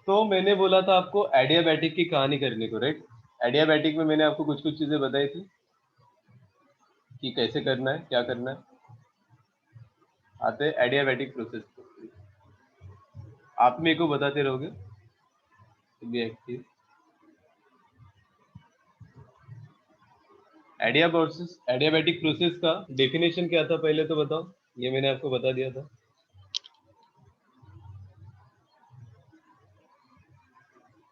तो मैंने बोला था आपको एडियाबैटिक की कहानी करने को, राइट? एडियाबैटिक में मैंने आपको कुछ कुछ चीजें बताई थी कि कैसे करना है, क्या करना है। आते हैं एडियाबैटिक प्रोसेस को। आप मेरे को बताते रहोगे to be active। Adiabatic process का डेफिनेशन क्या था पहले तो बताओ, ये मैंने आपको बता दिया था।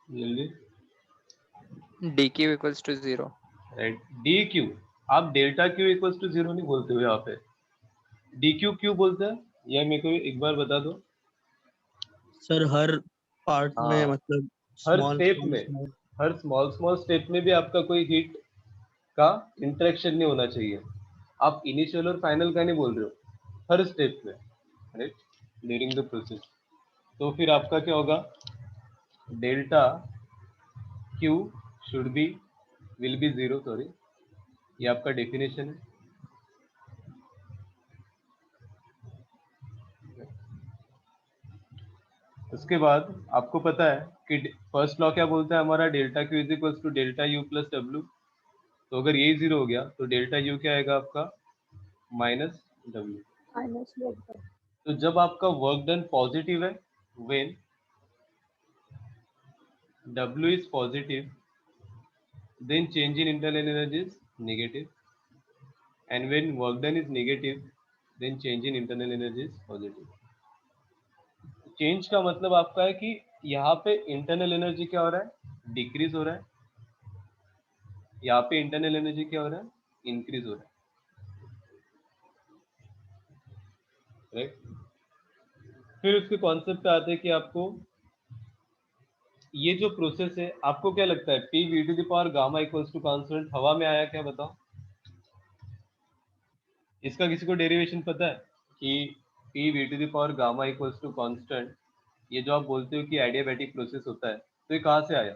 जल्दी। dq equals to 0। Right, d q. आप delta q equals to zero नहीं बोलते हो यहाँ पे, डी क्यू क्यू बोलते हैं। यह मेरे को एक बार बता दो। सर हर पार्ट में हाँ, मतलब हर स्मॉल स्टेप स्मॉल में, स्मॉल। हर स्मॉल स्मॉल स्टेप में भी आपका कोई हीट का इंटरेक्शन नहीं होना चाहिए। आप इनिशियल और फाइनल का नहीं बोल रहे हो, हर स्टेप में, राइट, ड्यूरिंग द प्रोसेस। तो फिर आपका क्या होगा, delta Q should be, will be zero, sorry, ये आपका डेफिनेशन है। उसके बाद आपको पता है कि फर्स्ट लॉ क्या बोलता है हमारा, delta Q is equals to delta U plus W. तो अगर ये जीरो हो गया तो डेल्टा यू क्या आएगा आपका, माइनस डब्ल्यू। तो जब आपका वर्क डन पॉजिटिव है, when W is positive, then change in internal energy is negative, and when work done is negative, then change in internal energy is positive। Change का मतलब आपका है कि यहाँ पे इंटरनल एनर्जी क्या हो रहा है, डिक्रीज हो रहा है, यहाँ पे इंटरनल एनर्जी क्या हो रहा है, इंक्रीज हो रहा है, राइट। फिर उसके कॉन्सेप्ट पे आते हैं कि आपको ये जो प्रोसेस है, आपको क्या लगता है P V to the power gamma equals to constant हवा में आया क्या, बताओ। इसका किसी को डेरिवेशन पता है कि P V to the power gamma equals to constant, ये जो आप बोलते हो कि एडियाबैटिक प्रोसेस होता है, तो ये कहाँ से आया।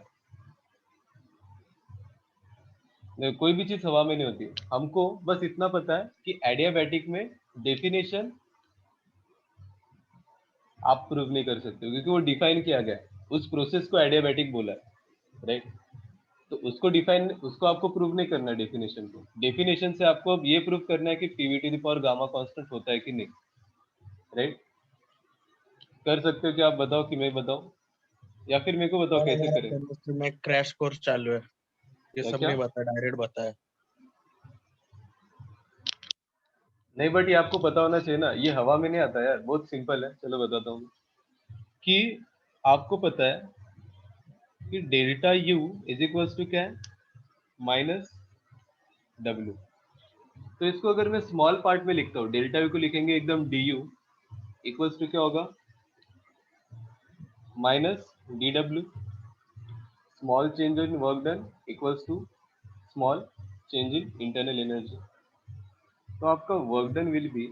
कोई भी चीज हवा में नहीं होती। हमको बस इतना पता है कि एडियाबैटिक में डेफिनेशन आप प्रूव नहीं कर सकते हो, क्योंकि वो डिफाइन किया गया है, उस प्रोसेस को एडियाबैटिक बोला है, राइट। तो उसको डिफाइन, उसको आपको प्रूव नहीं करना है डेफिनेशन को। डेफिनेशन से आपको अब ये प्रूव करना है कि PV to the power gamma constant होता है कि नहीं, राइट। कर सकते हो कि आप बताओ कि मैं बताऊं, या फिर मेरे को बताओ कैसे मेरा करें। केमिस्ट्री में क्रैश कोर्स चालू है, ये क्या सब क्या नहीं बता, डायरेक्ट बताया। नहीं, बट ये आपको पता होना चाहिए ना, ये हवा में नहीं आता यार, बहुत सिंपल है। चलो बताता हूँ कि आपको पता है कि delta U is equals to क्या है, माइनस डब्ल्यू। तो इसको अगर मैं स्मॉल पार्ट में लिखता हूँ, डेल्टा यू को लिखेंगे एकदम डी यू इक्वल्स टू क्या होगा, minus D W, small change in work done equals to small change in internal energy. तो आपका work done will be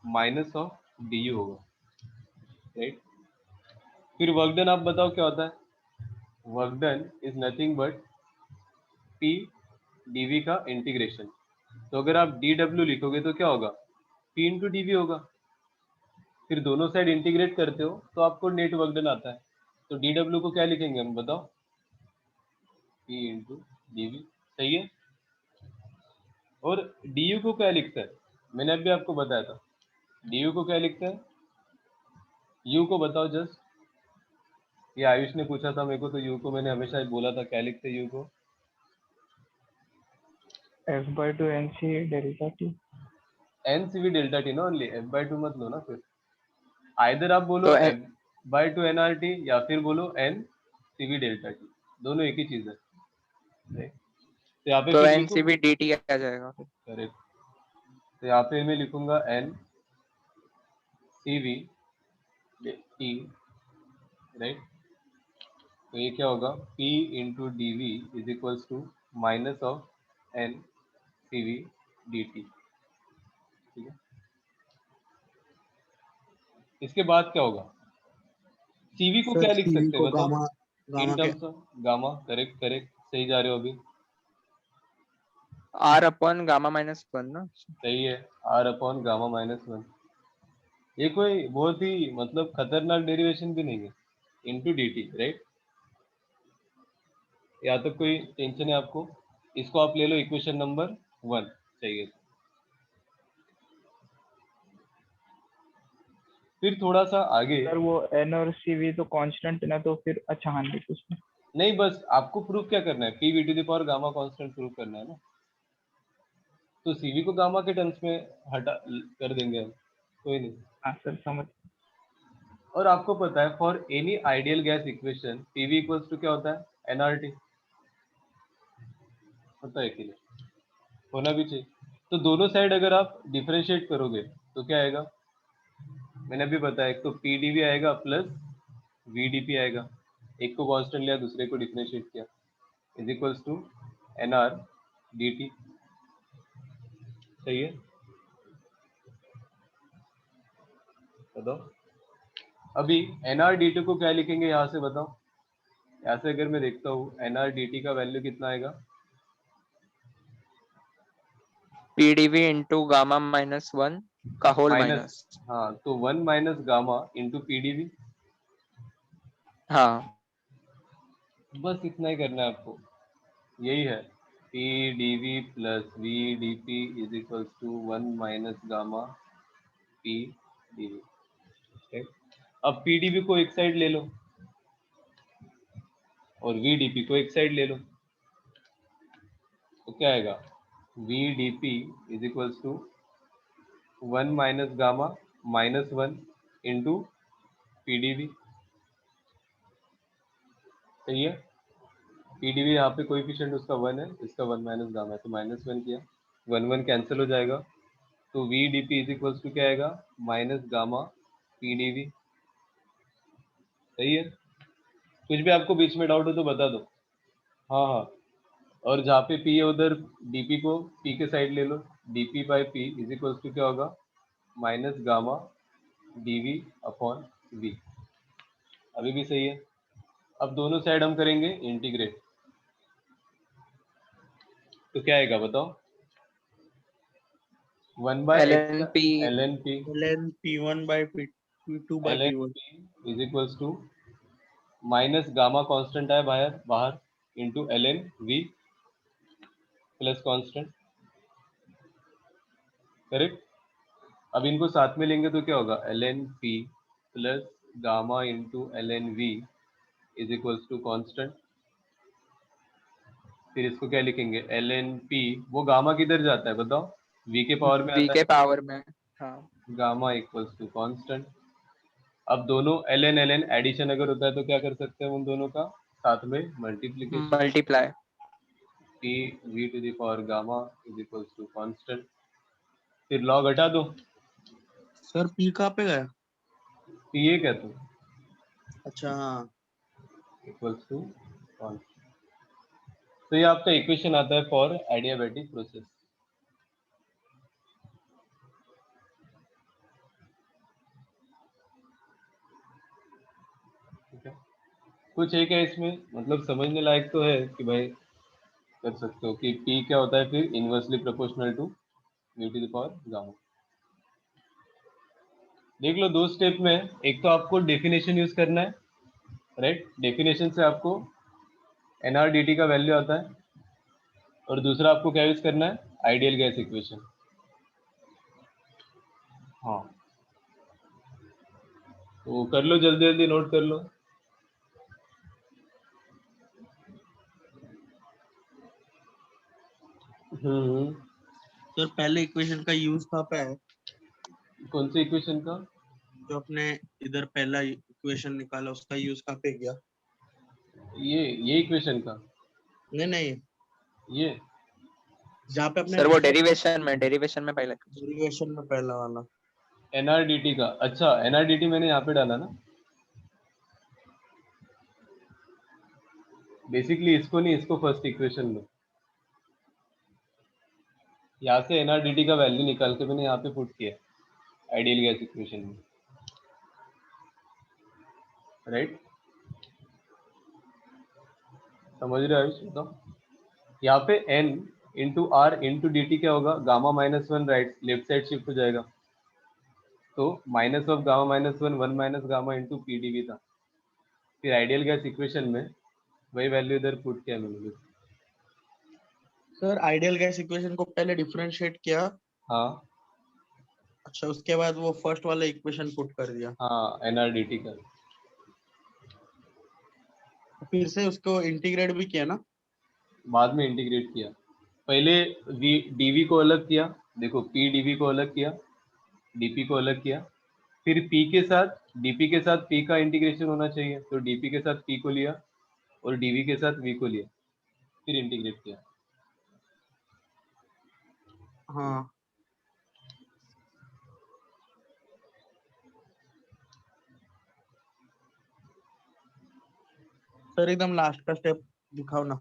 minus of D U होगा, राइट। फिर वर्क डन आप बताओ क्या होता है, work done is nothing but P DV का इंटीग्रेशन। तो अगर आप डी डब्ल्यू लिखोगे तो क्या होगा, पी इंटू डीवी होगा। फिर दोनों साइड इंटीग्रेट करते हो तो आपको नेट वर्क डन आता है। तो डी डब्ल्यू को क्या लिखेंगे हम, बताओ, पी इंटू डीवी, सही है। और डी यू को क्या लिखते हैं, मैंने अभी आपको बताया था, डी यू को क्या लिखते हैं, यू को बताओ जस्ट। ये आयुष ने पूछा था मेरे को, तो यू को मैंने हमेशा बोला था क्या लिखते हैं यू को, F/2 NC delta T। N C V delta T ना, ओनली एफ बाई टू मत लो ना। फिर आइदर आप बोलो तो F by two N R T, या फिर बोलो N C V delta T, दोनों एक ही चीज है, right? तो यहाँ पे तो फिर लिखूं, एनसीबी डीटी आ जाएगा फिर। करेक्ट। तो यहाँ पे मैं लिखूंगा N C V T, right. तो ये क्या होगा, P into D V is equals to minus of N C V D T, ठीक है। इसके बाद क्या होगा, सीवी को सर क्या लिख सीवी सकते हैं को बताओ, गामा, इन गामा के terms of gamma, correct correct, सही जा रहे हो अभी, R upon gamma minus one ना। सही है, R upon gamma minus one. ये कोई बहुत ही मतलब खतरनाक डेरिवेशन भी नहीं है, इंटू डी टी, राइट? यहाँ तक कोई टेंशन है आपको? इसको आप ले लो इक्वेशन नंबर 1 चाहिए। फिर थोड़ा सा आगे, सर वो एन और सी वी तो कांस्टेंट ना, तो फिर अच्छा हाँ ठीक उसमें। नहीं बस आपको प्रूफ क्या करना है, P V to the power gamma constant proof करना है ना, तो सीवी को गामा के टर्म्स में हटा कर देंगे हम, कोई नहीं। हाँ सर समझ। और आपको पता है for any ideal gas equation PV equals to क्या होता है, एनआरटी, पता है कि नहीं? होना भी चाहिए। तो दोनों साइड अगर आप डिफरेंशिएट करोगे तो क्या आएगा, मैंने अभी बताया, एक तो पीडीवी आएगा प्लस वीडीपी आएगा, एक को कांस्टेंट लिया दूसरे को डिफरेंशिएट किया, is equals to NR D, सही है? बताओ अभी एनआर डी को क्या लिखेंगे यहाँ से, बताओ। यहाँ से अगर मैं देखता हूँ एनआर डी का वैल्यू कितना आएगा, पीडीवी इंटू गामा -1 का होल माइनस। हाँ तो 1 माइनस गामा इंटू पीडीवी, हाँ बस इतना ही करना है आपको, यही है, P D V plus V D P is equals to 1 minus gamma P D V. अब पी डी वी को एक साइड ले लो और वी डी पी को एक साइड ले लो, तो क्या आएगा, V D P is equals to 1 minus gamma -1 into P D V, सही है? पी डी वी यहाँ पे कोएफिशिएंट उसका 1 है, इसका 1 माइनस गामा है, तो -1 किया, 1 कैंसिल हो जाएगा, तो V D P is equals to क्या आएगा, minus gamma P D V, सही है? कुछ भी आपको बीच में डाउट हो तो बता दो। हाँ हाँ, और जहाँ पे पी है उधर डीपी को पी के साइड ले लो, dp by p is equals to क्या होगा, minus gamma dv upon v, अभी भी सही है? अब दोनों साइड हम करेंगे इंटीग्रेट, तो क्या आएगा बताओ, 1 by L X N P L N P ln p1 by p2 by L N p1। P is equals to minus gamma constant है बाहर बाहर into L N V plus constant, correct? अब इनको साथ में लेंगे तो क्या होगा, L N P plus gamma into L N V is equals to constant, फिर इसको क्या लिखेंगे, एल एन पी, वो गामा किधर जाता है बताओ, वी के पावर में वी आता के है, पावर में। हाँ गामा इक्वल्स टू कॉन्स्टेंट। अब दोनों एल एन एडिशन अगर होता है तो क्या कर सकते हैं, उन दोनों का साथ में multiplication, multiply. P V to the power gamma is equals to constant, फिर लॉग हटा दो, सर p कहाँ पे गया? पी ए क्या तो अच्छा हाँ। Equals to constant. तो ये आपका इक्वेशन आता है फॉर एडियाबैटिक प्रोसेस। ठीक है, कुछ है क्या इसमें, मतलब समझने लायक तो है कि भाई कर सकते हो कि P क्या होता है, फिर inversely proportional to v to the power gamma. देख लो दो स्टेप में, एक तो आपको डेफिनेशन यूज करना है, राइट? डेफिनेशन से आपको एनआरडीटी का वैल्यू आता है, और दूसरा आपको क्या यूज करना है, आइडियल गैस इक्वेशन। हाँ तो कर लो, जल्दी जल्दी नोट कर लो। सर पहले इक्वेशन का यूज कहाँ पे है? कौन सी इक्वेशन का? जो अपने इधर पहला इक्वेशन निकाला उसका यूज कहाँ पे किया? ये इक्वेशन का, नहीं नहीं, ये जहाँ पे अपने सर वो डेरिवेशन में पहले। डेरिवेशन में पहला वाला। एनआरडीटी का, अच्छा एनआरडीटी मैंने यहाँ पे डाला ना, बेसिकली इसको नहीं, इसको फर्स्ट इक्वेशन में, यहाँ से एनआरडीटी का वैल्यू निकाल के मैंने यहाँ पे पुट किया आइडियल गैस इक्वेशन में, राइट? समझ रहे हो? बताओ यहाँ पे n into R into D T क्या होगा, gamma -1 right left side shift हो जाएगा, तो minus of gamma -1 1 minus gamma into P D V था, फिर आइडियल गैस इक्वेशन में वही वैल्यू इधर पुट किया मैंने। सर आइडियल गैस इक्वेशन को पहले डिफरेंशिएट किया, हाँ अच्छा उसके बाद वो फर्स्ट वाला इक्वेशन पुट कर दिया, हाँ NRDT का। फिर से उसको इंटीग्रेट भी किया ना? बाद में इंटीग्रेट किया, पहले डीवी को अलग किया, देखो पी डीवी को अलग किया, डीपी को अलग किया, फिर पी के साथ डीपी के साथ पी का इंटीग्रेशन होना चाहिए, तो डीपी के साथ पी को लिया और डीवी के साथ वी को लिया, फिर इंटीग्रेट किया। हाँ सर एकदम लास्ट का स्टेप दिखाओ ना।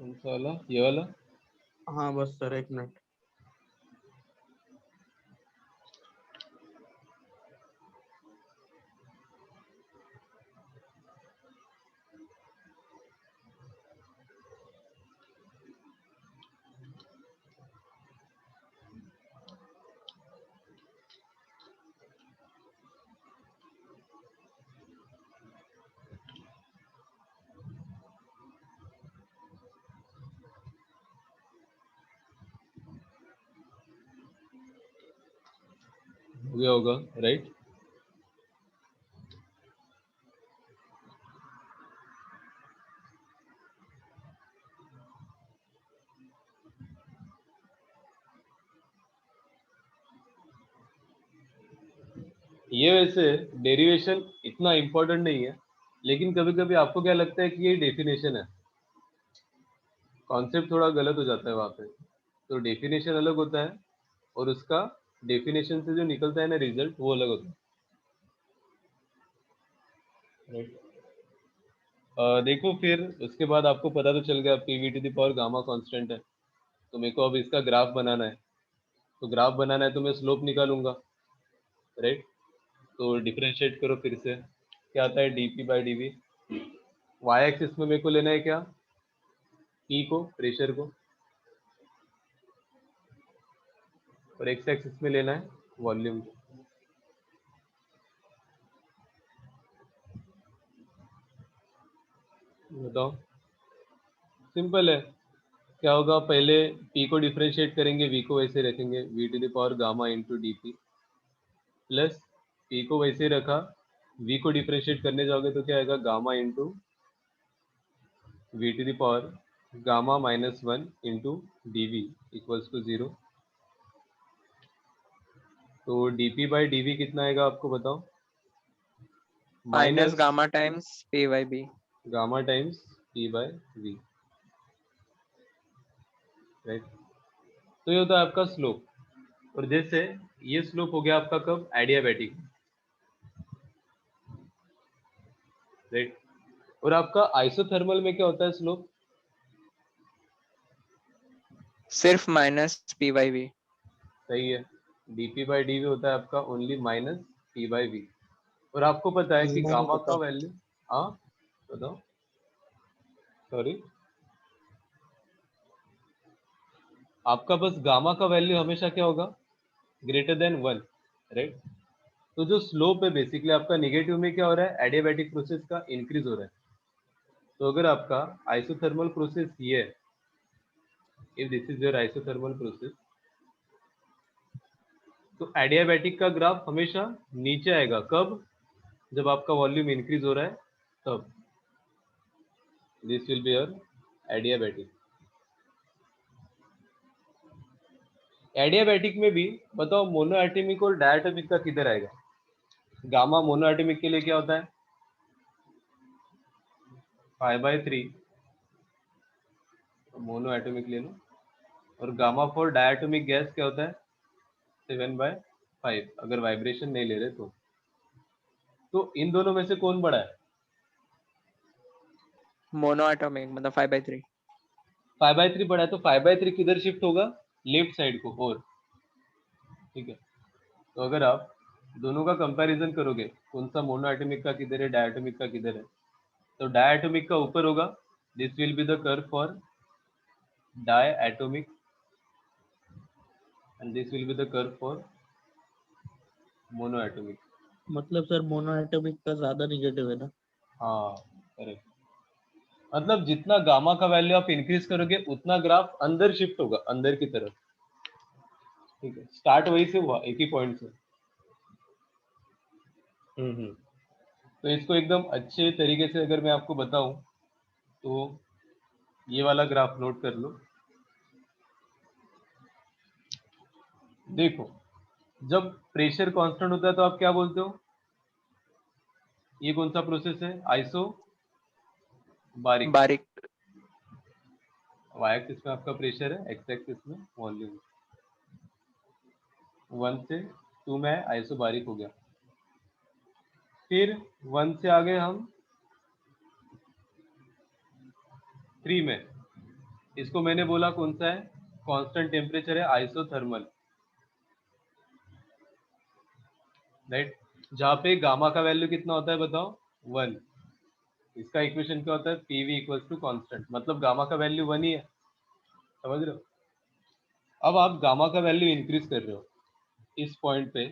कौन सा वाला, ये वाला? हाँ बस सर, एक मिनट। हो गया होगा, राइट? ये वैसे डेरिवेशन इतना इम्पोर्टेंट नहीं है, लेकिन कभी कभी आपको क्या लगता है कि ये डेफिनेशन है, कॉन्सेप्ट थोड़ा गलत हो जाता है वहाँ पे। तो डेफिनेशन अलग होता है और उसका डेफिनेशन से जो निकलता है ना रिजल्ट, वो अलग होता है, राइट? देखो फिर उसके बाद आपको पता तो चल गया P V to the power gamma constant है, तो मेरे को अब इसका ग्राफ बनाना है। तो ग्राफ बनाना है तो मैं स्लोप निकालूंगा, राइट? तो डिफरेंशिएट करो फिर से, क्या आता है DP by DV. Y axis में मेरे को लेना है क्या, पी को, प्रेशर को, और एक्स एक्सिस में लेना है वॉल्यूम को। बताओ, सिंपल है। क्या होगा, पहले पी को डिफरेंशिएट करेंगे, वी को वैसे रखेंगे, V to the power gamma into D P, plus P को वैसे रखा, वी को डिफरेंशिएट करने जाओगे तो क्या आएगा, gamma into V to the power gamma minus one into D V equals to 0। तो D P by D V कितना आएगा आपको बताओ, minus minus gamma times P by B. Gamma times P by V, right? तो ये होता है आपका स्लोप। और जैसे ये स्लोप हो गया आपका कब, एडियाबैटिक, राइट? और आपका आइसोथर्मल में क्या होता है स्लोप, सिर्फ माइनस पी बाई बी। सही है, dp बाई डी होता है आपका only minus p by V. और आपको पता है कि नहीं गामा का पता। वैल्यू, हाँ बताओ, सॉरी, आपका बस गामा का वैल्यू हमेशा क्या होगा, ग्रेटर देन 1, राइट? तो जो स्लोप है बेसिकली आपका नेगेटिव में क्या हो रहा है, एडियाबैटिक प्रोसेस का इंक्रीज हो रहा है। तो अगर आपका आइसोथर्मल प्रोसेस ये है, if this is your isothermal process, तो एडियाबैटिक का ग्राफ हमेशा नीचे आएगा, कब, जब आपका वॉल्यूम इंक्रीज हो रहा है तब। This will be your adiabatic. Adiabatic में भी बताओ मोनोएटॉमिक और डायटोमिक का किधर आएगा, गामा मोनोएटॉमिक के लिए क्या होता है, 5/3, मोनोएटॉमिक ले लो, और गामा फॉर डायटोमिक गैस क्या होता है, 7/5, अगर वाइब्रेशन नहीं ले रहे तो इन दोनों में से कौन बड़ा है, मोनो एटॉमिक मतलब 5/3। 5/3 बड़ा है, तो 5/3 किधर शिफ्ट होगा, लेफ्ट साइड को, और ठीक है। तो अगर आप दोनों का कंपैरिजन करोगे, कौन सा मोनोएटॉमिक का किधर है, डायटोमिक का किधर है, तो डायटोमिक का ऊपर होगा, this will be the curve for diatomic, and this will be the curve for monoatomic. मतलब सर मोनोएटॉमिक का ज्यादा निगेटिव है ना। हाँ करेक्ट। मतलब जितना गामा का वैल्यू आप इंक्रीज करोगे उतना ग्राफ अंदर शिफ्ट होगा, अंदर की तरफ। ठीक है, स्टार्ट वही से हुआ, एक ही पॉइंट से। हम्म। तो इसको एकदम अच्छे तरीके से अगर मैं आपको बताऊं तो ये वाला ग्राफ नोट कर लो। देखो, जब प्रेशर कांस्टेंट होता है तो आप क्या बोलते हो? ये कौन सा प्रोसेस है? Isobaric. बारीक। वाई एक्सिस में आपका प्रेशर है, एक्स एक्सिस में वॉल्यूम। 1 से 2 में आइसो बारिक हो गया। फिर 1 से आगे हम 3 में, इसको मैंने बोला कौन सा है? कांस्टेंट टेम्परेचर है, आइसोथर्मल, राइट। जहाँ पे गामा का वैल्यू कितना होता है बताओ? 1। इसका इक्वेशन क्या होता है? पीवी इक्वल्स टू कांस्टेंट, मतलब गामा का वैल्यू 1 ही है। समझ रहे हो? अब आप गामा का वैल्यू इंक्रीज कर रहे हो इस पॉइंट पे,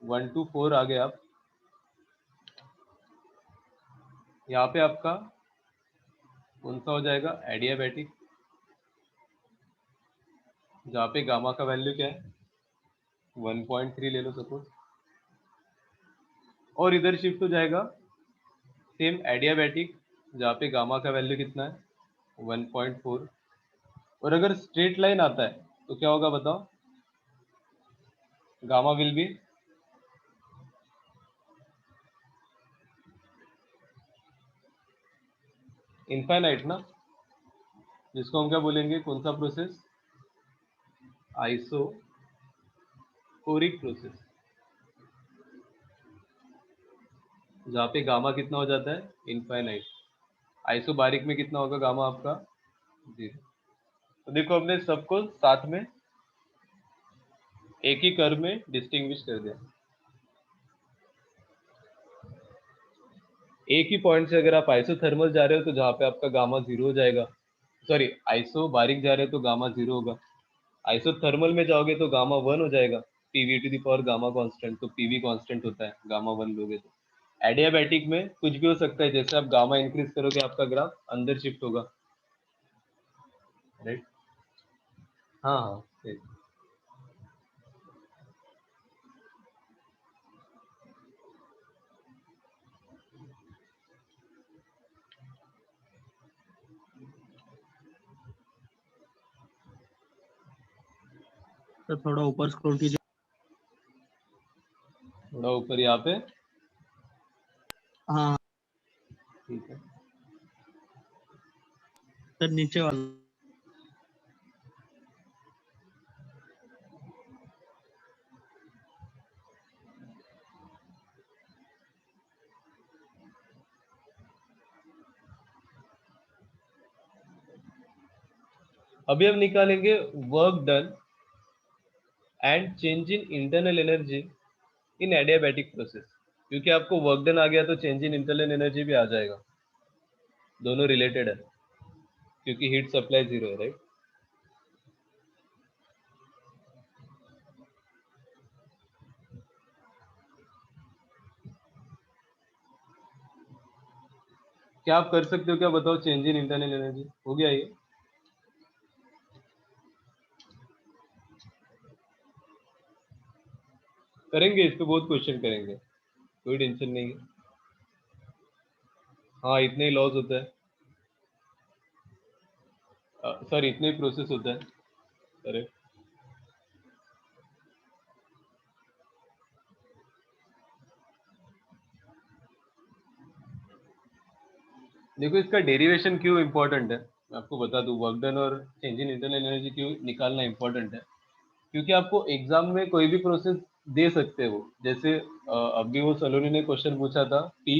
1 to 4 आ गए आप। यहाँ पे आपका कौन सा हो जाएगा? एडियाबैटिक, जहाँ पे गामा का वैल्यू क्या है? 1.3 ले लो सपोज। और इधर शिफ्ट हो जाएगा सेम एडियाबैटिक, जहाँ पे गामा का वैल्यू कितना है? 1.4। और अगर स्ट्रेट लाइन आता है तो क्या होगा बताओ? गामा विल बी इनफाइनाइट ना, जिसको हम क्या बोलेंगे? कौन सा प्रोसेस? आइसोकोरिक प्रोसेस, जहाँ पे गामा कितना हो जाता है? इनफाइनाइट। आइसोबारिक में कितना होगा गामा आपका? 0। तो देखो हमने सबको साथ में एक ही कर्व में डिस्टिंग्विश कर दिया। एक ही पॉइंट से अगर आप आइसोथर्मल जा रहे हो तो जहाँ पे आपका गामा 0 हो जाएगा, सॉरी आइसो बारिक जा रहे हो तो गामा 0 होगा। आइसोथर्मल में जाओगे तो गामा 1 हो जाएगा, PV to the power gamma constant, तो पीवी कांस्टेंट होता है, गामा 1 लोगे तो। एडियाबैटिक में कुछ भी हो सकता है, जैसे आप गामा इंक्रीज करोगे आपका ग्राफ अंदर शिफ्ट होगा, राइट। हाँ हाँ सही। तो थोड़ा ऊपर स्क्रॉल कीजिए। थोड़ा ऊपर यहाँ पे, हाँ ठीक है। सर नीचे वाला। अभी हम निकालेंगे work done and change in internal energy in adiabatic process, क्योंकि आपको वर्क डन आ गया तो चेंज इन इंटरनल एनर्जी भी आ जाएगा, दोनों रिलेटेड है क्योंकि हीट सप्लाई 0 है, राइट। क्या आप कर सकते हो? क्या बताओ? चेंज इन इंटरनल एनर्जी हो गया ये? करेंगे, इस पे बहुत क्वेश्चन करेंगे, कोई टेंशन नहीं है। हाँ इतने ही लॉस होता है, सॉरी इतने ही प्रोसेस होता है, करेक्ट। देखो इसका डेरिवेशन क्यों इंपॉर्टेंट है, मैं आपको बता दूं। वर्क डन और चेंज इन इंटरनल एनर्जी क्यों निकालना इंपॉर्टेंट है? क्योंकि आपको एग्जाम में कोई भी प्रोसेस दे सकते हो, जैसे अभी वो सलोनी ने क्वेश्चन पूछा था, P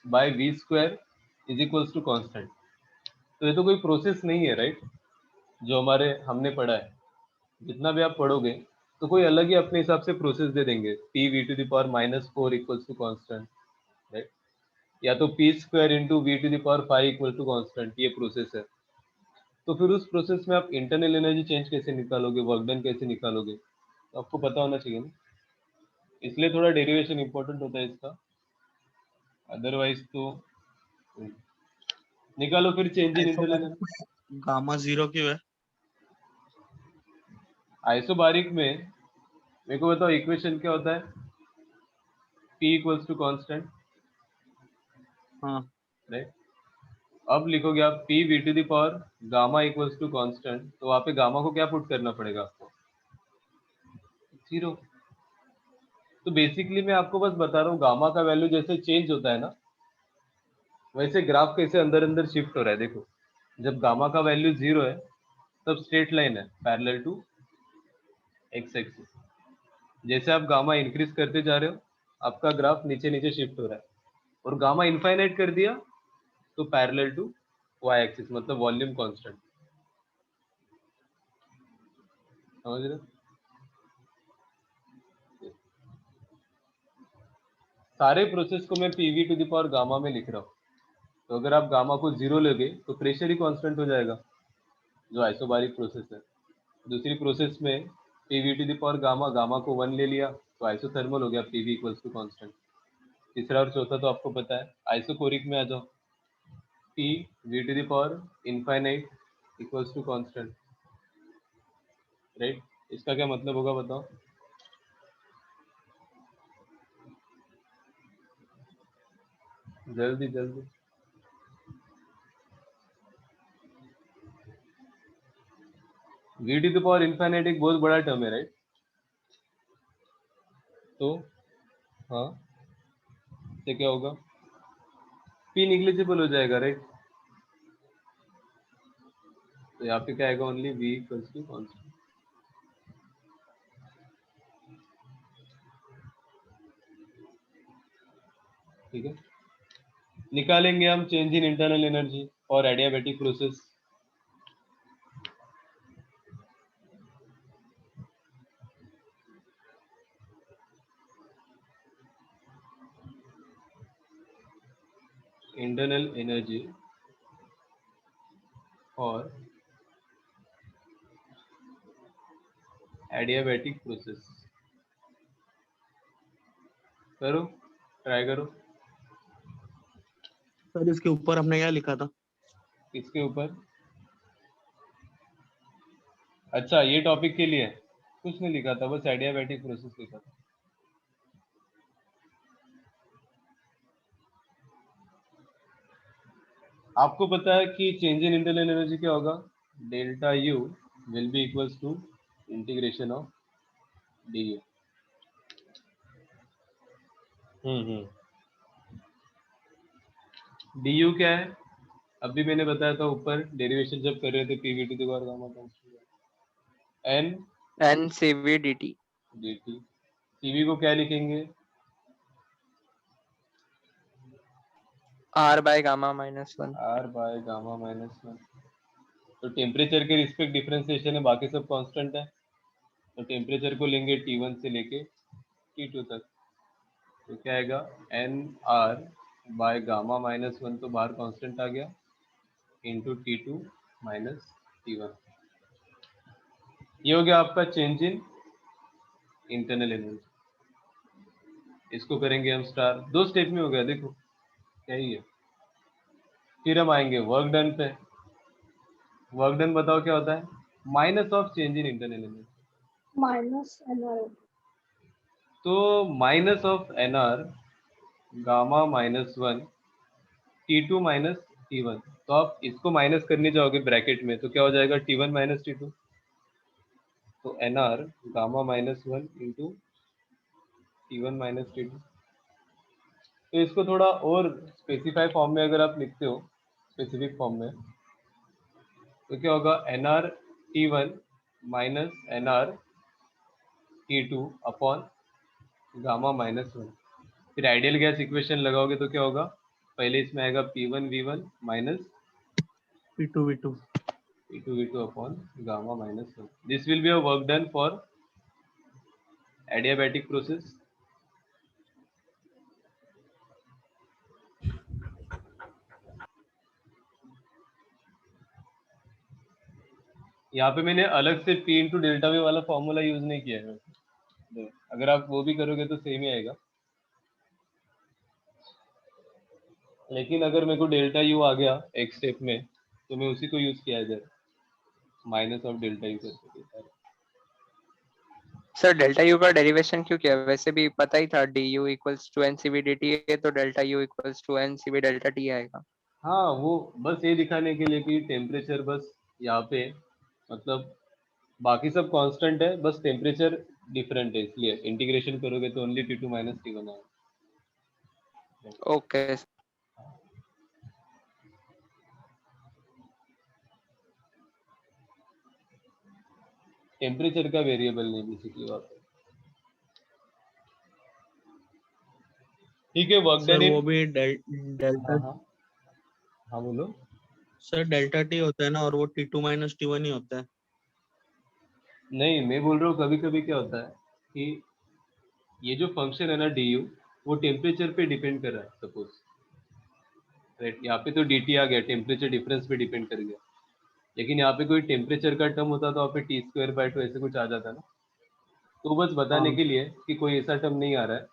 by V square is equals to constant. तो ये तो कोई प्रोसेस नहीं है, राइट, जो हमारे हमने पढ़ा है। जितना भी आप पढ़ोगे तो कोई अलग ही अपने हिसाब से प्रोसेस दे देंगे, P V to the power -4 equals to constant, right, या तो P square into V to the power 5 equal to constant, ये प्रोसेस है। तो फिर उस प्रोसेस में आप इंटरनल एनर्जी चेंज कैसे निकालोगे, वर्क डन कैसे निकालोगे, तो आपको पता होना चाहिए ना। इसलिए थोड़ा डेरिवेशन इंपॉर्टेंट होता है इसका, अदरवाइज तो निकालो फिर चेंज इन इंटरनल आइसोबारिक में गामा 0 क्यों है? आइसोबारिक में मेरे को बताओ इक्वेशन क्या होता है, P इक्वल्स टू कांस्टेंट, हाँ राइट। अब लिखोगे आप P v to the power gamma equals to constant, तो वहाँ पे गामा को क्या पुट करना पड़ेगा आपको, 0। तो बेसिकली मैं आपको बस बता रहा हूँ गामा का वैल्यू जैसे चेंज होता है ना, वैसे ग्राफ कैसे अंदर अंदर शिफ्ट हो रहा है। देखो जब गामा का वैल्यू 0 है तब स्ट्रेट लाइन है पैरेलल टू एक्स एक्सिस, जैसे आप गामा इंक्रीज करते जा रहे हो आपका ग्राफ नीचे नीचे शिफ्ट हो रहा है, और गामा इनफाइनाइट कर दिया तो पैरेलल टू वाई एक्सिस, मतलब वॉल्यूम कांस्टेंट, समझ रहे हो? सारे प्रोसेस को मैं PV to the power gamma में लिख रहा हूँ, तो अगर आप गामा को 0 लोगे तो प्रेशर ही कांस्टेंट हो जाएगा, जो आइसोबारिक प्रोसेस है। दूसरी प्रोसेस में PV to the power gamma, gamma को 1 ले लिया तो आइसोथर्मल हो गया, पीवी इक्वल्स टू कांस्टेंट। तीसरा और चौथा तो आपको पता है। आइसोकोरिक में आ जाओ, P V to the power infinite equals to constant, right. इसका क्या मतलब होगा बताओ, जल्दी जल्दी। V to the power infinite एक बहुत बड़ा टर्म है, राइट। तो हाँ, इससे क्या होगा, पी निग्लिजिबल हो जाएगा, राइट। तो यहाँ पे क्या आएगा, only V equals to constant. ठीक है, निकालेंगे हम चेंज इन इंटरनल एनर्जी और एडियाबैटिक प्रोसेस। इंटरनल एनर्जी और एडियाबैटिक प्रोसेस, करो, ट्राई करो। सर इसके ऊपर हमने क्या लिखा था? इसके ऊपर, अच्छा ये टॉपिक के लिए कुछ नहीं लिखा था, बस एडियाबैटिक प्रोसेस लिखा था। आपको पता है कि चेंज इन इंटरनल एनर्जी क्या होगा, delta U will be equals to integration of D U. D U क्या है, अभी मैंने बताया था ऊपर डेरिवेशन जब कर रहे थे, PV to the power gamma N N C V D T. D T. CV को क्या लिखेंगे, R by gamma -1। R by gamma -1। तो टेम्परेचर के रिस्पेक्ट डिफरेंशिएशन है, बाकी सब कांस्टेंट है, तो टेम्परेचर को लेंगे T1 से लेके T2 तक, तो क्या आएगा, एन आर बाय गामा -1, तो बाहर कांस्टेंट आ गया, इंटू T2 माइनस T1। ये हो गया आपका चेंज इन इंटरनल एनर्जी। इसको करेंगे हम स्टार, 2 स्टेप में हो गया, देखो क्या ही है। फिर हम आएंगे वर्क डन पे। वर्क डन बताओ क्या होता है, minus of change in internal energy. Minus nr. तो minus of n are gamma -1 T2 minus T1, तो आप इसको माइनस करने जाओगे ब्रैकेट में तो क्या हो जाएगा, T1 माइनस T2, तो N are gamma -1 into T1 minus T2। तो इसको थोड़ा और स्पेसिफाई फॉर्म में अगर आप लिखते हो, स्पेसिफिक फॉर्म में, तो क्या होगा, N R T1 minus N R T2 upon gamma -1। फिर आइडियल गैस इक्वेशन लगाओगे तो क्या होगा, पहले इसमें आएगा P1 V1 minus P2 V2। P2 V2 upon gamma -1. This will be a work done for adiabatic process. यहाँ पे मैंने अलग से P इंटू डेल्टा वी वाला फॉर्मूला यूज नहीं किया है, अगर आप वो भी करोगे तो सेम ही आएगा, लेकिन अगर मेरे को डेल्टा यू आ गया एक स्टेप में तो मैं उसी को यूज किया इधर, माइनस ऑफ डेल्टा यू करके। सर डेल्टा यू का डेरिवेशन क्यों किया? वैसे भी पता ही था D U equals to N C B D T है, तो delta U equals to N C B delta T आएगा। हाँ, वो बस ये दिखाने के लिए कि टेम्परेचर बस यहाँ पे, मतलब बाकी सब कांस्टेंट है, बस टेम्परेचर डिफरेंट है, इसलिए इंटीग्रेशन करोगे तो ओनली T2 माइनस T1 आएगा। ओके। टेम्परेचर का वेरिएबल नहीं बेसिकली वहाँ पे। ठीक है, वर्क सर डन इन। वो भी डेल्टा, हाँ हाँ हाँ, बोलो। सर डेल्टा टी होता है ना, और वो T2 माइनस T1 ही होता है। नहीं, मैं बोल रहा हूँ कभी कभी क्या होता है कि ये जो फंक्शन है ना डी यू, वो टेम्परेचर पे डिपेंड कर रहा है सपोज, राइट? यहाँ पे तो डी टी आ गया, टेम्परेचर डिफरेंस पे डिपेंड कर गया, लेकिन यहाँ पे कोई टेम्परेचर का टर्म होता तो यहाँ पे T²/2 ऐसे कुछ आ जाता ना। तो बस बताने हाँ। के लिए कि कोई ऐसा टर्म नहीं आ रहा है,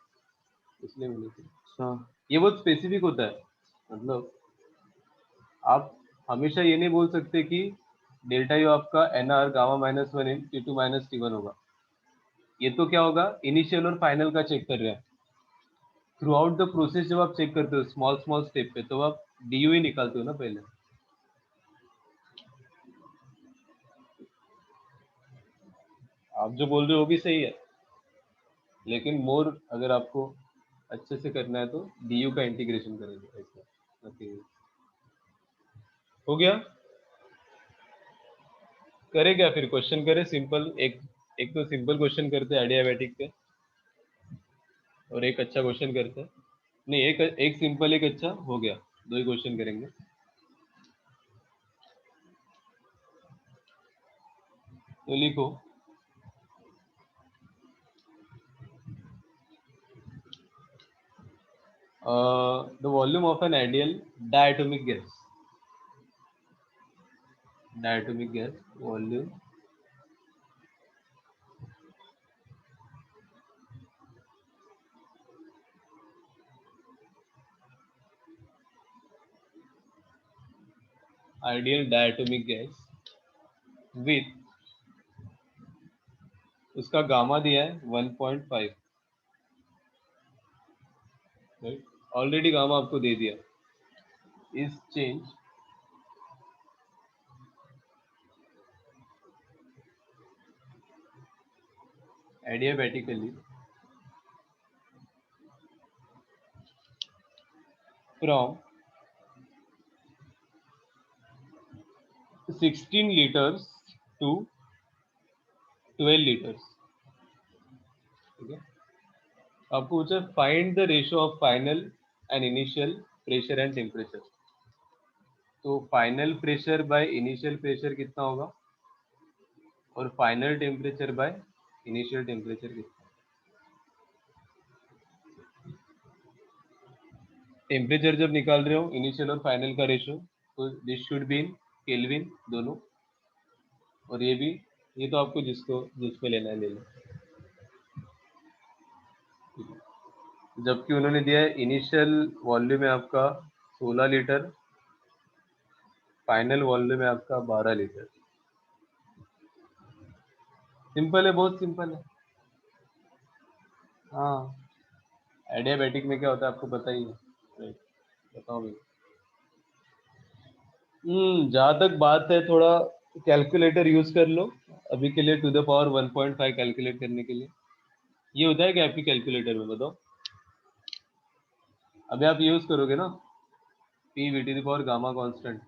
इसलिए मैंने किया। अच्छा। ये बहुत स्पेसिफिक होता है, मतलब आप हमेशा ये नहीं बोल सकते कि डेल्टा यू आपका एन आर गामा -1 इन T2 माइनस T1 होगा। ये तो क्या होगा, इनिशियल और फाइनल का चेक कर रहे हैं। थ्रू आउट द प्रोसेस जब आप चेक करते हो स्मॉल स्मॉल स्टेप पे, तो आप डी यू ही निकालते हो ना पहले। आप जो बोल रहे हो वो भी सही है, लेकिन मोर अगर आपको अच्छे से करना है तो डी यू का इंटीग्रेशन करेंगे, ऐसा nothing else। हो गया? करे क्या फिर, क्वेश्चन करे सिंपल, एक एक तो सिंपल क्वेश्चन करते हैं एडियाबैटिक पे, और एक अच्छा क्वेश्चन करते हैं। नहीं, एक एक सिंपल एक अच्छा, हो गया, दो ही क्वेश्चन करेंगे। तो लिखो, the volume of an ideal diatomic gas, diatomic gas volume ideal diatomic gas with, उसका गामा दिया है 1.5, राइट? ऑलरेडी गामा आपको दे दिया, is change adiabatically from 16 liters to 12 liters। ठीक है, आपको पूछा find the ratio of final and initial pressure and temperature. तो final pressure by initial pressure कितना होगा, और final temperature by initial temperature कितना। टेम्परेचर जब निकाल रहे हो इनिशियल और फाइनल का रेशियो, तो this should be in kelvin दोनों, और ये भी, ये तो आपको जिसको जिसको लेना है ले लो। जबकि उन्होंने दिया है इनिशियल वॉल्यूम है आपका 16 लीटर, फाइनल वॉल्यूम है आपका 12 लीटर। सिंपल है, बहुत सिंपल है। हाँ, एडियाबैटिक में क्या होता है आपको पता ही है, राइट? बताओ भाई। जहाँ तक बात है, थोड़ा कैलकुलेटर यूज कर लो अभी के लिए, टू द पावर 1.5 कैलकुलेट करने के लिए। ये होता है कि आपकी कैलकुलेटर में, बताओ अभी आप यूज करोगे ना, P V T the power gamma constant,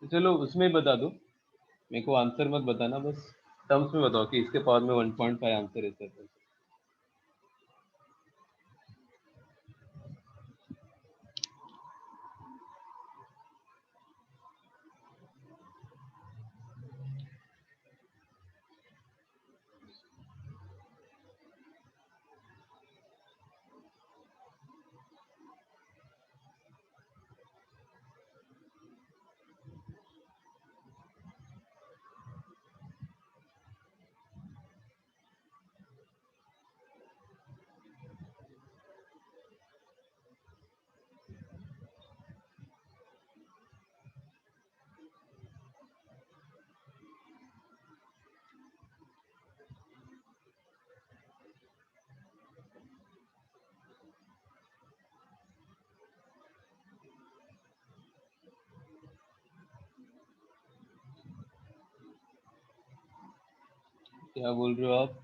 तो चलो उसमें ही बता दो, मेरे को आंसर मत बताना, बस टर्म्स में बताओ कि इसके पावर में 1.5 आंसर है सर। क्या बोल रहे हो आप?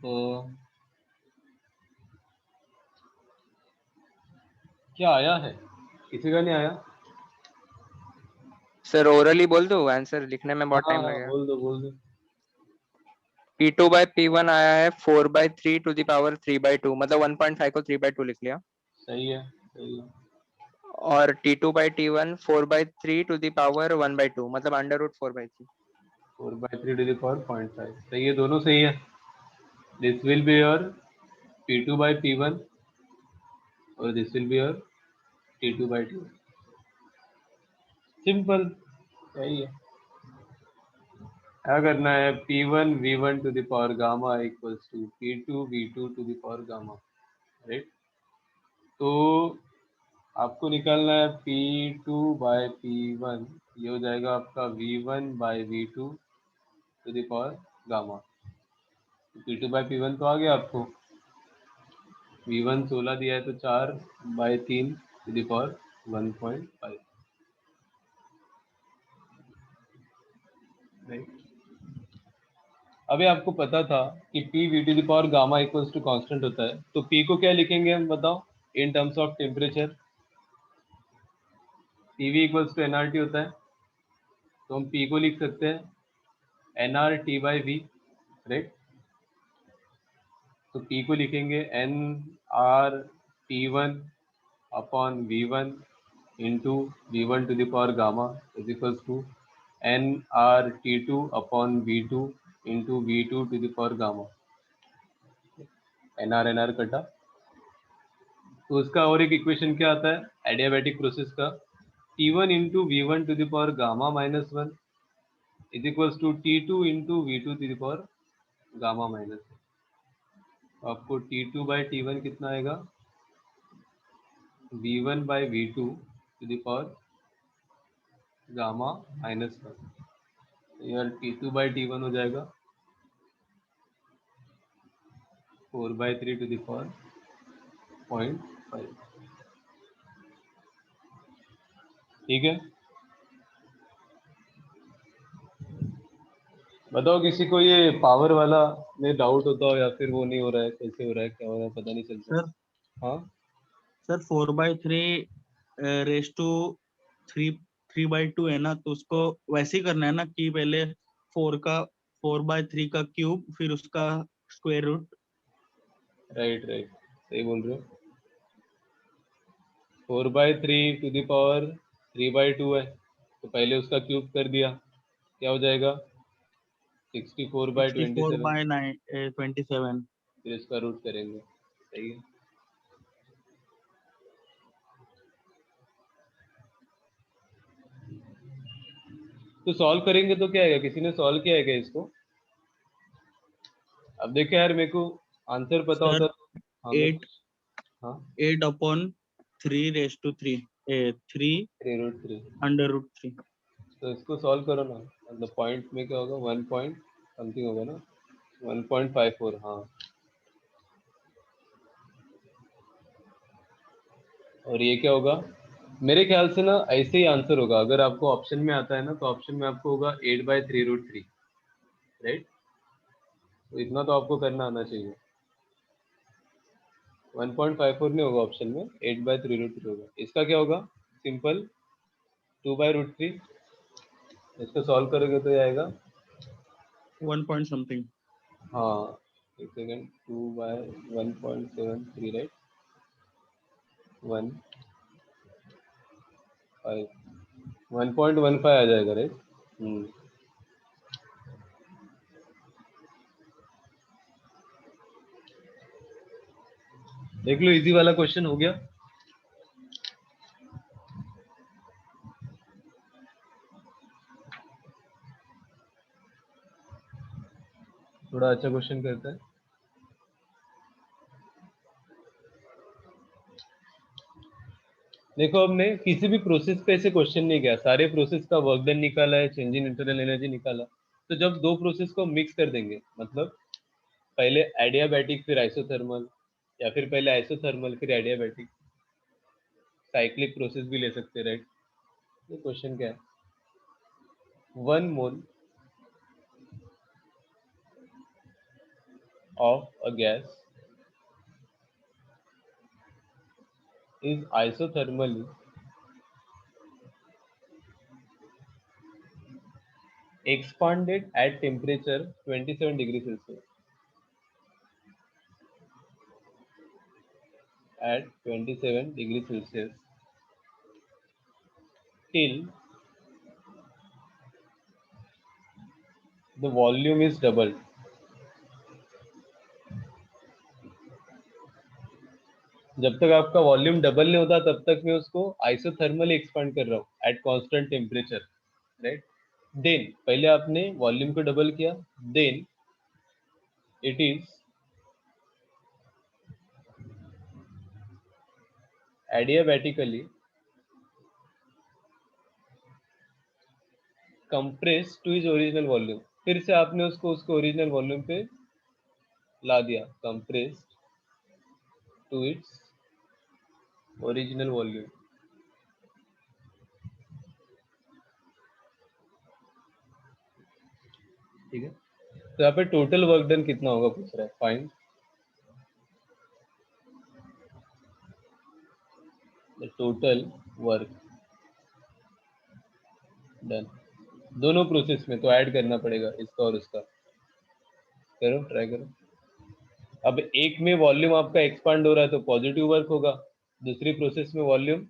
क्या आया है? किसी का नहीं आया? सर ओरली बोल दो, आंसर लिखने में बहुत हाँ टाइम हाँ, लगेगा। बोल दो बोल दो। P2 by P1 आया है 4 by 3 to the power 3 by 2, मतलब 1.5 को 3 by 2 लिख लिया। सही है सही है। और T2 by T1 4 by 3 to the power 1 by 2, मतलब under root 4 by 3। 4/3 to the power 0.5 सही है, दोनों सही है। This will be your P2/P1 और this will be your T2/T1। Simple, सही है। क्या करना है? P1 V1 to the power gamma equals to P2 V2 to the power gamma, right? तो आपको निकालना है P2/P1, ये हो जाएगा आपका V1/V2 to the power gamma। P2/P1 तो आ गया आपको, V1 16 दिया है तो 4/3 to the power 1.5, राइट? अभी आपको पता था कि P V to the power gamma equals to constant होता है, तो P को क्या लिखेंगे हम बताओ in terms of temperature? PV equals to nRT होता है, तो हम P को लिख सकते हैं nRT/V, राइट? तो P को लिखेंगे nRT1 upon V1 into V1 to the power gamma is equals to nRT2 upon V2 into V2 to the power gamma. NR कटा, तो उसका और एक इक्वेशन क्या आता है एडियाबैटिक प्रोसेस का? T1 into V1 to the power gamma minus 1 is equals to T2 into V2 to the power gamma minus 1। तो आपको T2/T1 कितना आएगा? V1/V2 to the power gamma minus 1। यार T2/T1 हो जाएगा 4/3 टू द पावर 0.5, ठीक है? बताओ किसी को ये पावर वाला में डाउट होता हो, या फिर वो नहीं हो रहा है, कैसे हो रहा है, क्या हो रहा है, पता नहीं चलता। सर हाँ सर 4/3 रेस टू 3/2 है ना, तो उसको वैसे ही करना है ना कि पहले 4/3 का क्यूब फिर उसका स्क्वायर रूट। राइट राइट, सही बोल रहे हो। 4/3 टू द पावर 3/2 है, तो पहले उसका क्यूब कर दिया, क्या हो जाएगा? 64/27। 64/27। फिर इसका रूट करेंगे, सही है। तो सॉल्व करेंगे तो क्या आएगा? किसी ने सॉल्व किया है क्या इसको? अब देखो यार, मेरे को आंसर पता सर होता तो हाँ मैं 8 हाँ 8/3 रेस टू 3 3 3√3। Under root 3। तो इसको सॉल्व करो ना, मतलब पॉइंट में क्या होगा? 1 पॉइंट समथिंग होगा ना, 1.54। हाँ, और ये क्या होगा? मेरे ख्याल से ना ऐसे ही आंसर होगा। अगर आपको ऑप्शन में आता है ना, तो ऑप्शन में आपको होगा 8/3√3, राइट? तो इतना तो आपको करना आना चाहिए। 1.54 नहीं होगा ऑप्शन में, 8/3√3 होगा। इसका क्या होगा? सिंपल 2/√3। इसको सॉल्व करोगे तो ये आएगा 1 पॉइंट समथिंग। हाँ, एक सेकेंड, 2/1.73, राइट? 1.15 आ जाएगा, राइट? देख लो, इजी वाला क्वेश्चन हो गया। थोड़ा अच्छा क्वेश्चन करता है। देखो, हमने किसी भी प्रोसेस पे ऐसे क्वेश्चन नहीं किया, सारे प्रोसेस का वर्क डन निकाला है, चेंज इन इंटरनल एनर्जी निकाला। तो जब दो प्रोसेस को मिक्स कर देंगे, मतलब पहले एडियाबैटिक फिर आइसोथर्मल, या फिर पहले आइसोथर्मल फिर एडियाबैटिक, साइक्लिक प्रोसेस भी ले सकते हैं, राइट? ये क्वेश्चन क्या है? 1 मोल of a gas is isothermally expanded at temperature 27 degrees Celsius. At 27 degrees Celsius till the volume is doubled. जब तक आपका वॉल्यूम डबल नहीं होता तब तक मैं उसको आइसोथर्मली एक्सपांड कर रहा हूँ at constant temperature, right. Then पहले आपने वॉल्यूम को डबल किया, then it is adiabatically compress to is original volume. फिर से आपने उसको ओरिजिनल वॉल्यूम पे ला दिया, compress to its original volume. ठीक है. तो यहाँ पे टोटल वर्क डन कितना होगा पूछ रहा है. Find the total work done. दोनों प्रोसेस में तो ऐड करना पड़ेगा इसका और इसका. करो, ट्राई करो. अब एक में वॉल्यूम आपका एक्सपांड हो रहा है तो पॉजिटिव वर्क होगा, दूसरी प्रोसेस में वॉल्यूम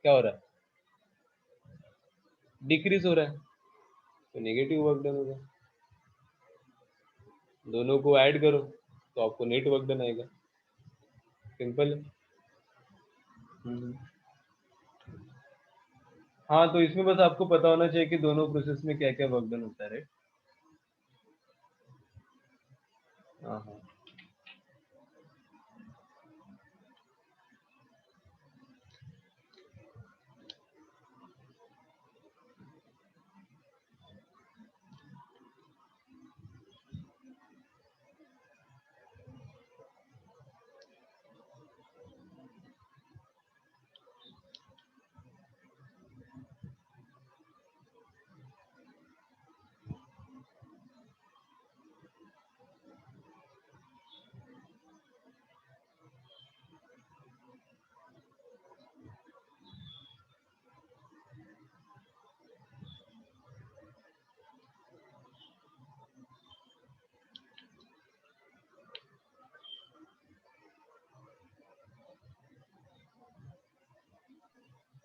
क्या हो रहा है, डिक्रीज हो रहा है, तो नेगेटिव वर्क डन होगा. दोनों को ऐड करो तो आपको नेट वर्क डन आएगा. सिंपल है. हाँ, तो इसमें बस आपको पता होना चाहिए कि दोनों प्रोसेस में क्या क्या वर्क डन होता है, राइट. हाँ हाँ.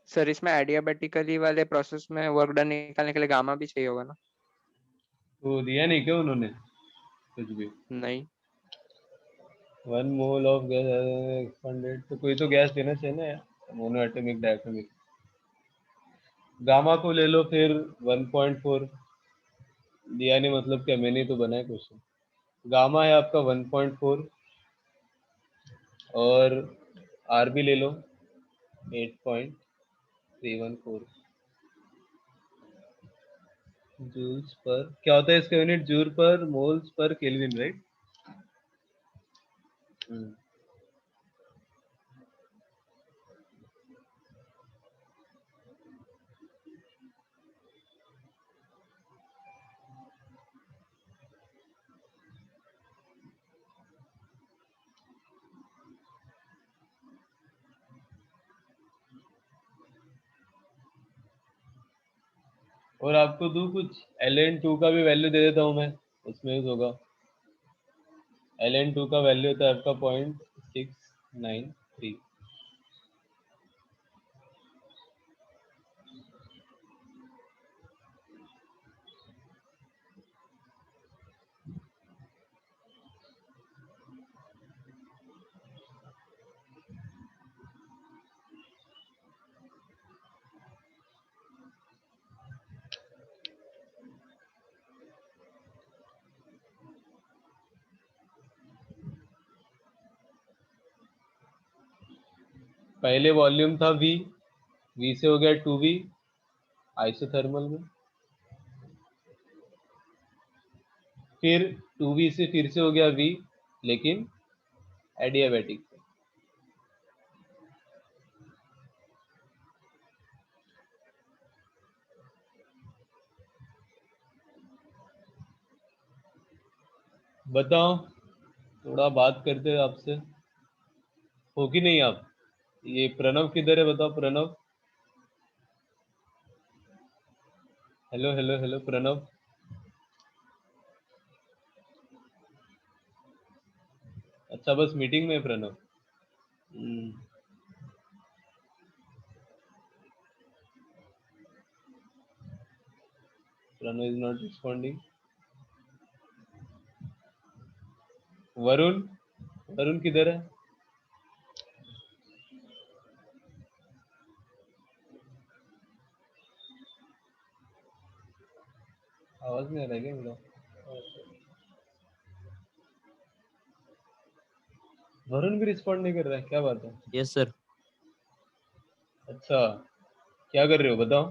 सर इसमें एडियाबेटिकली वाले प्रोसेस में वर्क डन निकालने के लिए गामा भी चाहिए होगा ना? तो दिया नहीं क्या उन्होंने कुछ भी. नहीं. 1 मोल ऑफ गैस एक्सपांडेड, तो कोई तो गैस देना चाहिए ना यार. Mono atomic diatomic. गामा को ले लो फिर 1.4. दिया नहीं मतलब क्या, मैंने तो बनाया क्वेश्चन. गामा है आपका 1.4 और आर भी ले लो 8.314 जूल्स पर. क्या होता है इसका यूनिट, जूल पर मोल्स पर केल्विन, राइट. और आपको दूं कुछ, Ln2 का भी वैल्यू दे देता हूं मैं, उसमें यूज होगा. Ln2 का वैल्यू होता है आपका 0.693. पहले वॉल्यूम था V, V से हो गया 2V आइसोथर्मल में, फिर 2V से फिर से हो गया V लेकिन एडियाबैटिक. बताओ थोड़ा बात करते हैं आपसे, हो कि नहीं आप? ये प्रणव किधर है बताओ, Pranav. Hello hello hello Pranav. अच्छा बस मीटिंग में है Pranav. Pranav is not responding. Varun, Varun किधर है? आवाज नहीं आ रहा है क्या मेरा? वरुण भी रिस्पॉन्ड नहीं कर रहा है, क्या बात है? Yes sir. अच्छा, क्या कर रहे हो बताओ?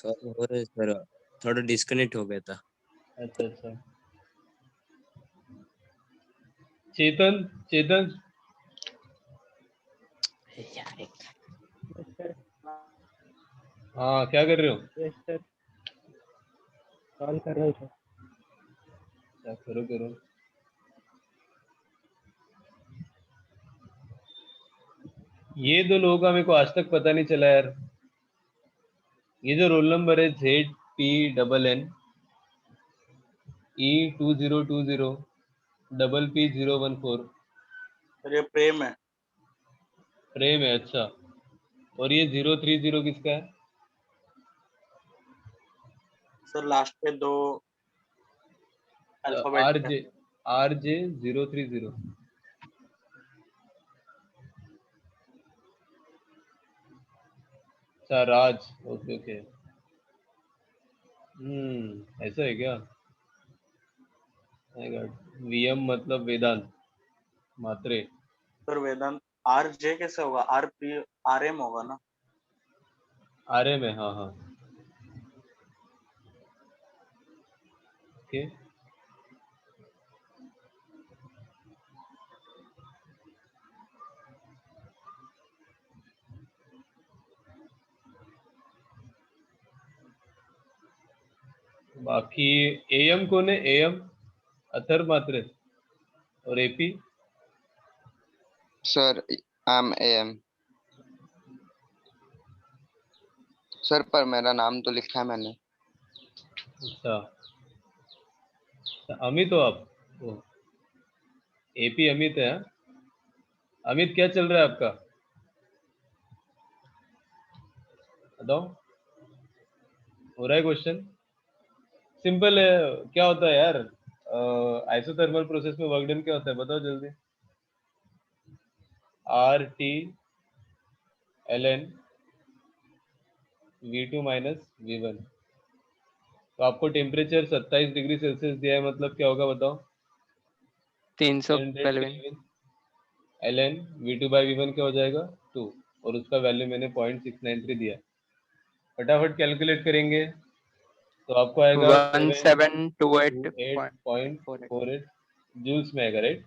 और सर थोड़ा डिस्कनेक्ट हो गया था। अच्छा अच्छा। चेतन, चेतन यस सर। हाँ क्या कर रहे हो? यस सर, कॉल कर रहे थे। क्या करो करो। ये दो लोगों का मेरे को आज तक पता नहीं चला यार। ये जो रोल नंबर है ZP NN E2020 PP014 sir ये प्रेम है। प्रेम है, अच्छा। और ये 030 किसका है? सर लास्ट के दो अल्फाबेट है। RJ 030। अच्छा राज, ओके ओके। ऐसा है क्या? My God. VM मतलब वेदांत मात्रे। सर वेदांत आर जे कैसे होगा? आर पी आर एम होगा ना? RM है, हाँ हाँ। ओके। बाकी AM कौन है? AM अथर मात्रे और AP। सर AM सर, पर मेरा नाम तो लिखा है मैंने। अच्छा, अमित हो आप? ओ, AP अमित है, हाँ? अमित क्या चल रहा है आपका बताओ। हो रहा है क्वेश्चन? सिंपल है। क्या होता है यार, आइसोथर्मल प्रोसेस में वर्क डन क्या होता है बताओ जल्दी। RT ln V2 minus V1। तो आपको टेम्परेचर 27 डिग्री सेल्सियस दिया है, मतलब क्या होगा बताओ? 300 300 kelvin. Kelvin ln V2 by V1 क्या हो जाएगा? 2। और उसका वैल्यू मैंने 0.693 दिया। फटाफट कैलकुलेट करेंगे तो आपको आएगा 1728.48। 728.48 जूल्स में आएगा, right?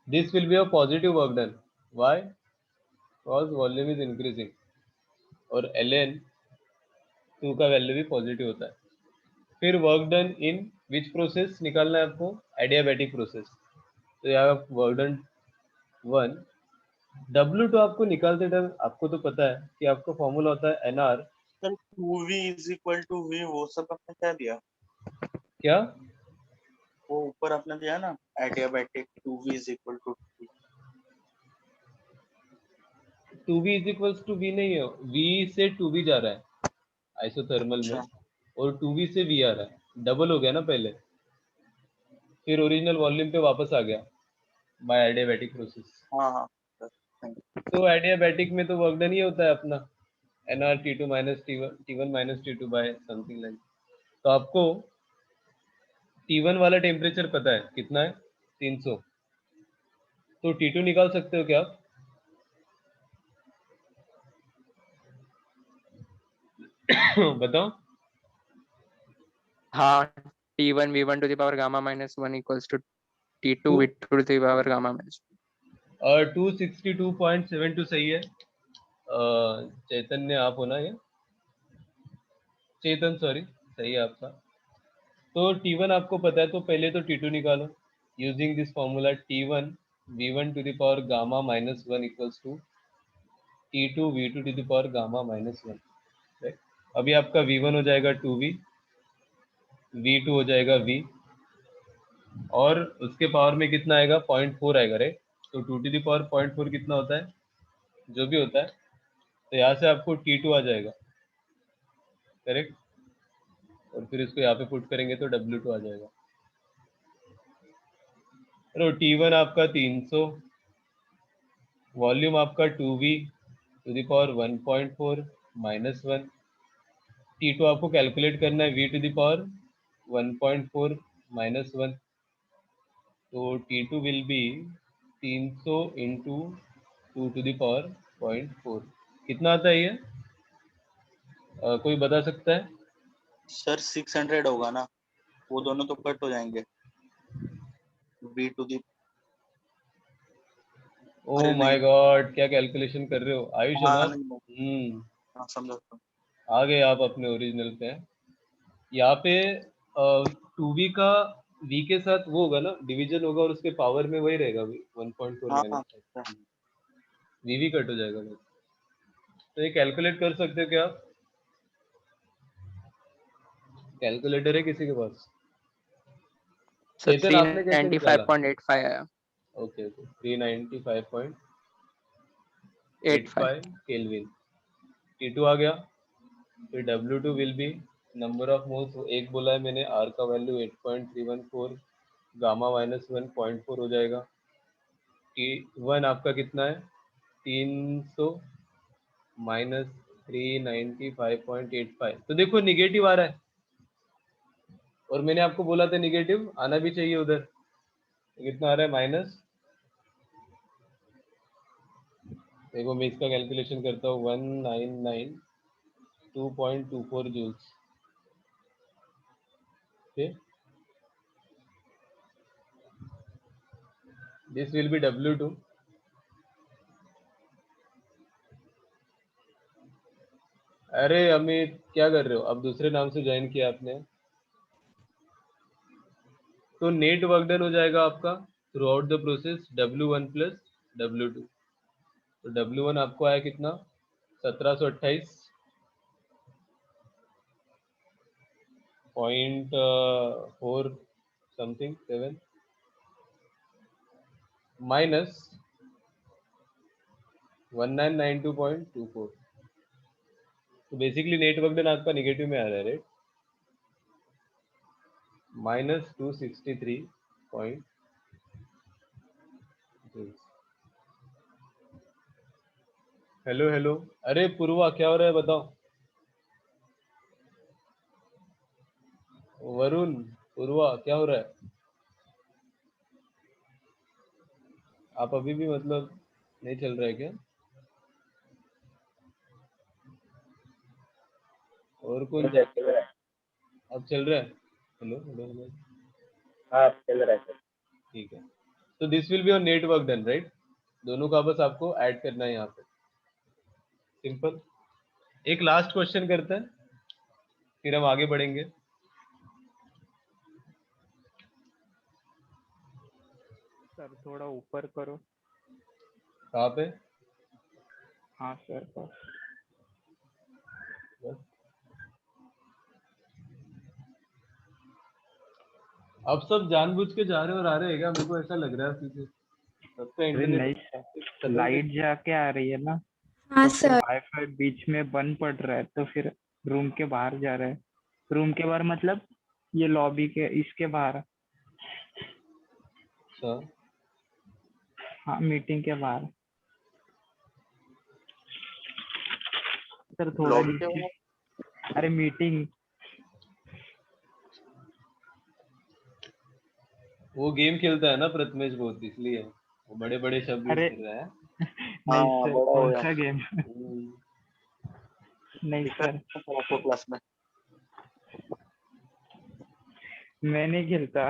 This will be a positive work done. Why? Because volume is increasing और ln 2 का वैल्यू भी पॉजिटिव होता है। फिर work done in which process निकालना है आपको? Adiabatic process. तो यहाँ वर्क डन 1। W2 आपको निकालते टाइम आपको तो पता है कि आपका फॉर्मूला होता है NR। Sir 2v is equal to V, वो सब आपने क्या दिया? क्या? वो ऊपर आपने दिया ना adiabatic 2v is equal to 2V is equals to V नहीं है, V से 2V जा रहा है आइसोथर्मल में, अच्छा। और 2V से V आ रहा है, डबल हो गया ना पहले, फिर ओरिजिनल वॉल्यूम पे वापस आ गया बाय एडियाबैटिक प्रोसेस। हाँ हाँ सर, thank you। तो एडियाबैटिक में तो वर्क डन ही होता है अपना NR T2 minus T1 minus T2 by something like. तो आपको T1 वाला टेम्परेचर पता है कितना है? 300। तो T2 निकाल सकते हो क्या आप? बताओ। हाँ, T1 V1 to the power gamma minus 1 equals to T2 to V2 to the power gamma minus 262.72 सही है। चैतन्य आप होना, ये चेतन, सॉरी, सही है आपका। तो T1 आपको पता है, तो पहले तो T2 निकालो। using this formula T1 V1 to the power gamma minus 1 equals to T2 V2 to the power gamma minus 1, right? अभी आपका V1 हो जाएगा 2V, V2 हो जाएगा V, और उसके पावर में कितना आएगा 0.4 आएगा, राइट? तो 2 टू द पावर 0.4 कितना होता है, जो भी होता है, तो यहाँ से आपको T2 आ जाएगा, करेक्ट? और फिर इसको यहाँ पे पुट करेंगे तो W2 आ जाएगा। तो T1 आपका 300, वॉल्यूम आपका 2V to the power 1.4 minus 1, T2 आपको कैलकुलेट करना है V to the power 1.4 minus 1, तो T2 will be 300 into 2 to the power 0.4। कितना आता है ये? कोई बता सकता है? सर 600 होगा ना, वो दोनों तो कट हो जाएंगे। V टू दी, ओ अरे माय नहीं, गॉड, क्या कैलकुलेशन कर रहे हो आयुष? हाँ ना नहीं, हाँ समझा। आ गए आप अपने ओरिजिनल पे। यहाँ पे 2v का v के साथ वो होगा ना, डिवीजन होगा, और उसके पावर में वही रहेगा 1.4 हाँ माइनस हाँ, वी कट हो जाएगा बस। तो ये कैलकुलेट कर सकते हो क्या आप? कैलकुलेटर है किसी के पास? सो चेतन आपने कैसे निकाला? 395.85 आया। Okay okay, 395.85 85 kelvin. T2 आ गया, फिर W2 will be number of moles, एक बोला है मैंने, R का वैल्यू 8.314, गामा माइनस 1.4 हो जाएगा। T1 आपका कितना है? 300 माइनस 395.85, तो देखो निगेटिव आ रहा है, और मैंने आपको बोला था निगेटिव आना भी चाहिए उधर। कितना आ रहा है? माइनस, देखो मैं इसका कैलकुलेशन करता हूँ, 1992.24 joules. Okay, this will be W2। अरे अमित क्या कर रहे हो? अब दूसरे नाम से ज्वाइन किया आपने, तो नेट वर्क डन हो जाएगा आपका through out the process W1 plus W2। तो W1 आपको आया कितना? 1728.4 समथिंग 7 माइनस 1992.24, तो बेसिकली नेट वर्क डन आपका निगेटिव में आ रहा है, राइट? माइनस 263. हेलो हेलो, अरे पूर्वा क्या हो रहा है बताओ? वरुण, पूर्वा क्या हो रहा है? आप अभी भी मतलब नहीं चल रहा है क्या? और कौन? अब चल रहा है? हेलो हेलो हेलो, हाँ चल रहा है सर। ठीक है। तो this will be on net work done, right? दोनों का बस आपको ऐड करना है यहाँ पे, सिंपल। एक लास्ट क्वेश्चन करते हैं, फिर हम आगे बढ़ेंगे। सर थोड़ा ऊपर करो। कहाँ पे? हाँ सर बस। बस। अब सब जानबूझ के जा रहे और आ रहे हैं क्या? मेरे को ऐसा लग रहा है पीछे सबका अरे इंटरनेट नहीं सर, खत्म लाइट जाके आ रही है ना, हाँ तो फिर सर। वाईफाई बीच में बंद पड़ रहा है, तो फिर रूम के बाहर जा रहा है। रूम के बाहर मतलब ये लॉबी के इसके बाहर। अच्छा, हाँ मीटिंग के बाहर। सर थोड़ा लॉबी के नीचे। अरे मीटिंग। वो गेम खेलता है ना प्रथमेश बहुत, इसलिए वो बड़े बड़े शब्द यूज अरे कर रहा है। नहीं हाँ सर, बड़ा हो कौन गया सा गेम? नहीं सर, आपको क्लास में। मैं नहीं खेलता।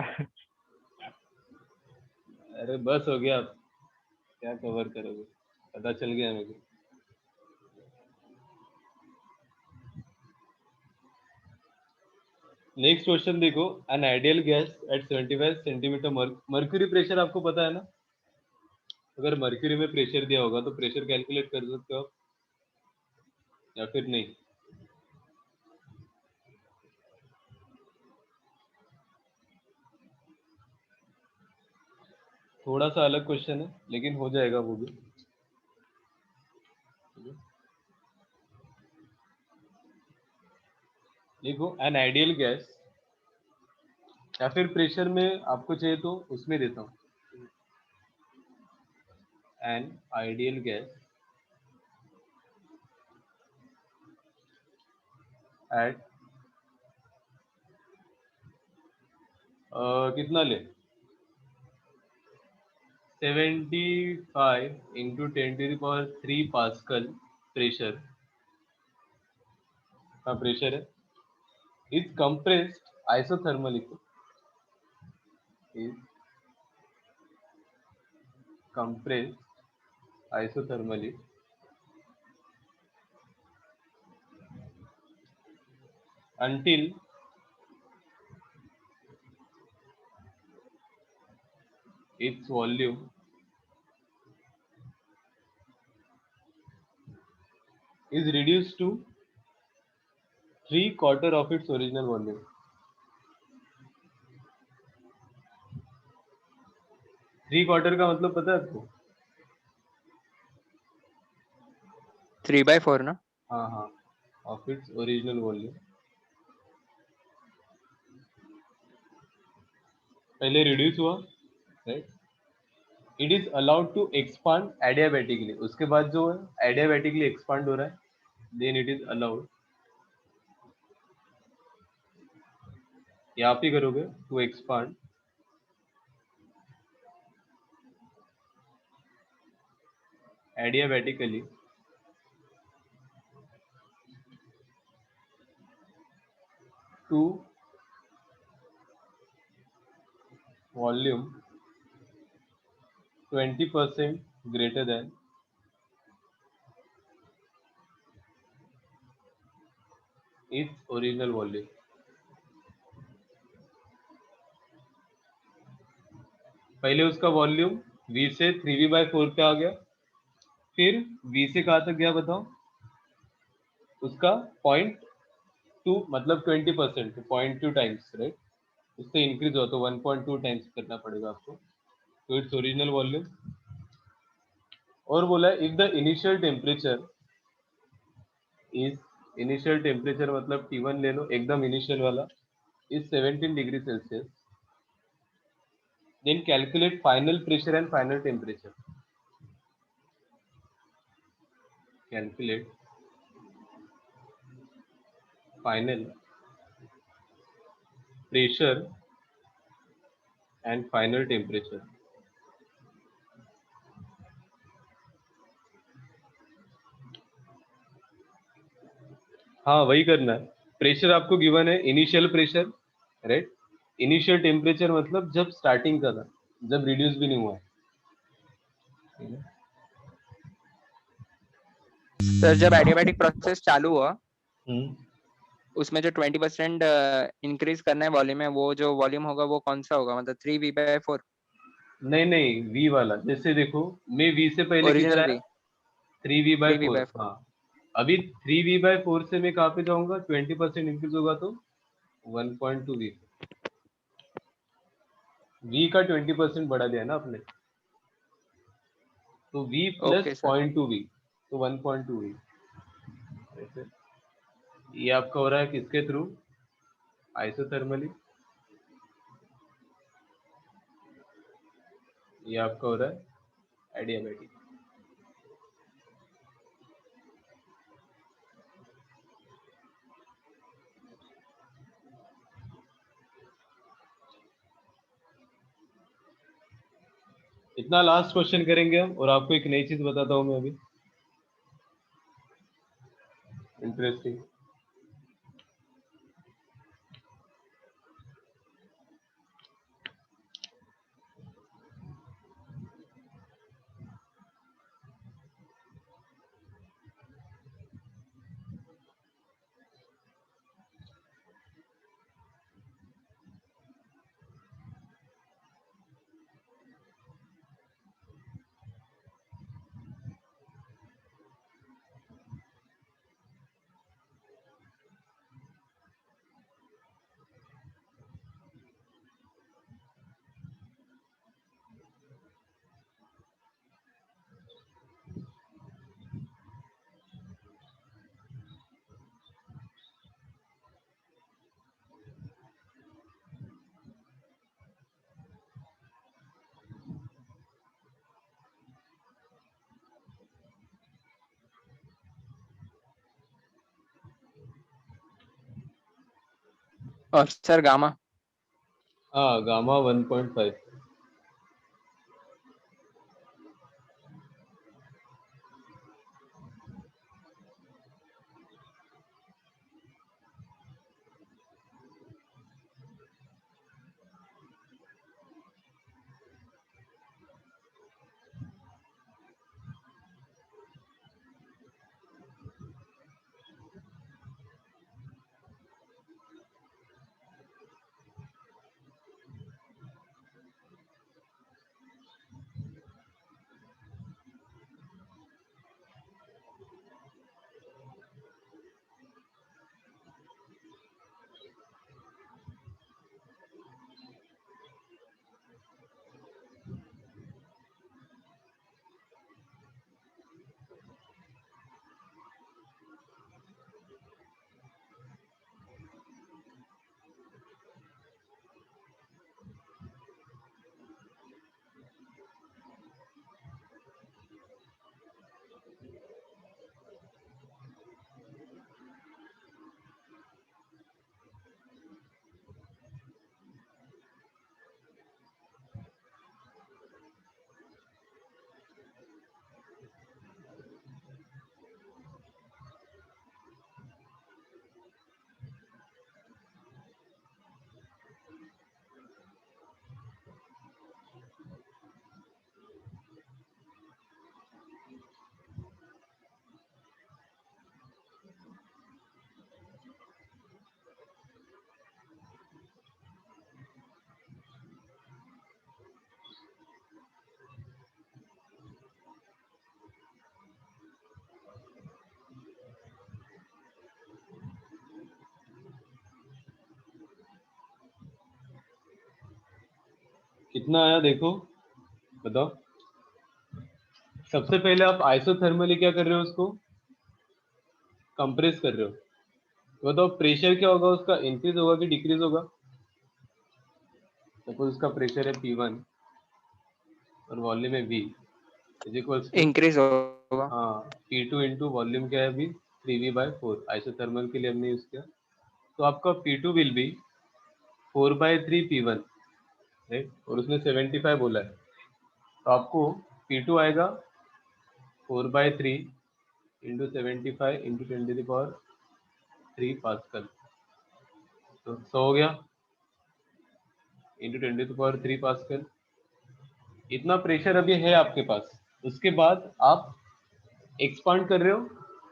अरे बस हो गया, अब क्या कवर करोगे, पता चल गया मेरे को। नेक्स्ट क्वेश्चन देखो, an ideal gas at 75 centimetre mercury pressure आपको पता है ना? अगर मर्क्यूरी में प्रेशर दिया होगा तो प्रेशर कैलकुलेट कर सकते हो आप, या फिर नहीं? थोड़ा सा अलग क्वेश्चन है लेकिन हो जाएगा वो भी। देखो, एन आइडियल गैस, या फिर प्रेशर में आपको चाहिए तो उसमें देता हूँ। एन आइडियल गैस एट कितना ले, 75 इंटू 10⁻³ पास्कल प्रेशर का प्रेशर है, is compressed isothermally, is compressed isothermally until its volume is reduced to 3/4 of its original volume. 3/4 का मतलब पता है आपको? 3/4 ना? हाँ हाँ, of its original volume. पहले रिड्यूस हुआ, right? It is allowed to expand adiabatically, उसके बाद जो है एडियाबैटिकली एक्सपांड हो रहा है, देन इट इज अलाउड, या आप ही करोगे, to expand adiabatically to volume 20% greater than its original volume. पहले उसका वॉल्यूम v से 3v/4 पे आ गया, फिर v से कहाँ तक गया बताओ? उसका 0.2 मतलब 20%, 0.2 टाइम्स, राइट? उससे इंक्रीज हुआ तो 1.2 टाइम्स करना पड़ेगा आपको, तो इट्स ओरिजिनल वॉल्यूम। और बोला है if the initial temperature is, initial temperature मतलब T1 ले लो, एकदम इनिशियल वाला, is 17 degree Celsius, then calculate final pressure and final temperature. Calculate final pressure and final temperature. हाँ वही करना है। प्रेशर आपको गिवन है, initial pressure, right? Initial temperature मतलब जब स्टार्टिंग का था, जब रिड्यूस भी नहीं हुआ है। सर जब एडियाबैटिक प्रोसेस चालू हुआ हम्म, उसमें जो 20% इंक्रीज करना है वॉल्यूम में, वो जो वॉल्यूम होगा वो कौन सा होगा? मतलब 3v/4 नहीं नहीं, वी वाला, जैसे देखो मैं वी से पहले किधर ओरिजिनल आया? v? 3v/4। 3v/4 हाँ, अभी 3v/4 से मैं कहाँ पे जाऊंगा? 20% इंक्रीज होगा तो 1.2 वी, वी का 20% बढ़ा दिया ना आपने, तो v प्लस ओके सर। 0.2 वी, तो 1.2 वी। ऐसे ये आपका हो रहा है किसके थ्रू? आइसोथर्मली। ये आपका हो रहा है एडियाबैटिक। इतना लास्ट क्वेश्चन करेंगे हम, और आपको एक नई चीज बताता हूँ मैं अभी, इंटरेस्टिंग। और सर गामा? हाँ, गामा 1.5। कितना आया देखो, बताओ। सबसे पहले आप आइसोथर्मली क्या कर रहे हो, उसको कंप्रेस कर रहे हो। तो बताओ प्रेशर क्या होगा उसका, इंक्रीज होगा कि डिक्रीज होगा? सपोज उसका प्रेशर है P1 और वॉल्यूम है V is equals to, increase होगा। हाँ, P2 इंटू वॉल्यूम क्या है अभी 3V/4, आइसोथर्मल के लिए हमने यूज किया। तो आपका P2 will be 4/3 P1, right, और उसने 75 बोला है, तो आपको P2 आएगा 4/3 इंटू 75 इंटू 10⁻³ पास्कल, तो 100 हो गया इंटू 10⁻³ पास्कल। इतना प्रेशर अभी है आपके पास। उसके बाद आप एक्सपांड कर रहे हो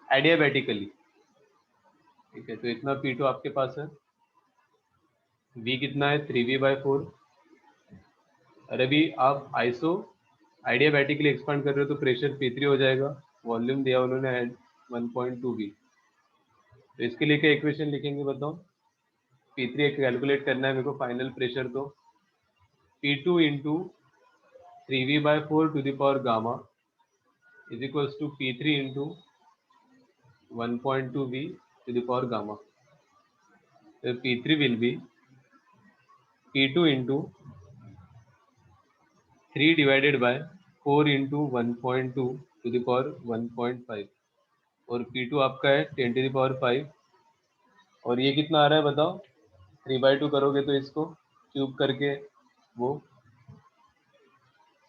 एडियाबैटिकली, ठीक है, तो इतना P2 आपके पास है। V कितना है 3V/4, और अभी आप आइसो आइडियाबैटिकली एक्सपांड कर रहे हो तो प्रेशर P3 हो जाएगा। वॉल्यूम दिया उन्होंने 1.2 V। तो इसके लिए क्या इक्वेशन लिखेंगे बताओ? P3 कैलकुलेट करना है मेरे को फाइनल प्रेशर, तो P2 into 3V/4 to the power gamma is equals to P3 into 1.2 V to the power gamma. तो P3 will be P2 into 3 divided by 4 into 1.2 to the power 1.5, और P2 आपका है 10⁵, और ये कितना आ रहा है बताओ? 3/2 करोगे तो इसको क्यूब करके, वो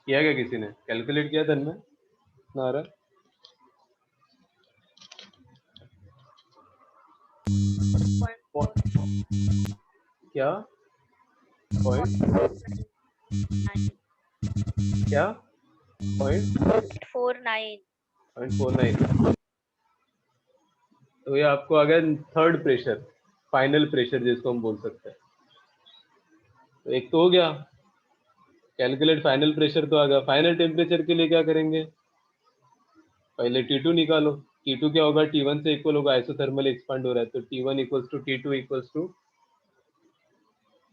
किया क्या किसी ने कैलकुलेट किया धन में, कितना आ रहा है? क्या पॉइंट, क्या पॉइंट 0.49। तो ये आपको आ गया थर्ड प्रेशर, फाइनल प्रेशर जिसको हम बोल सकते हैं। तो एक तो हो गया कैलकुलेट फाइनल प्रेशर, तो आ गया। फाइनल टेम्परेचर के लिए क्या करेंगे? पहले T2 निकालो। T2 क्या होगा? T1 से इक्वल होगा, आइसोथर्मल एक्सपांड हो रहा है, तो T1 equals to T2 equals to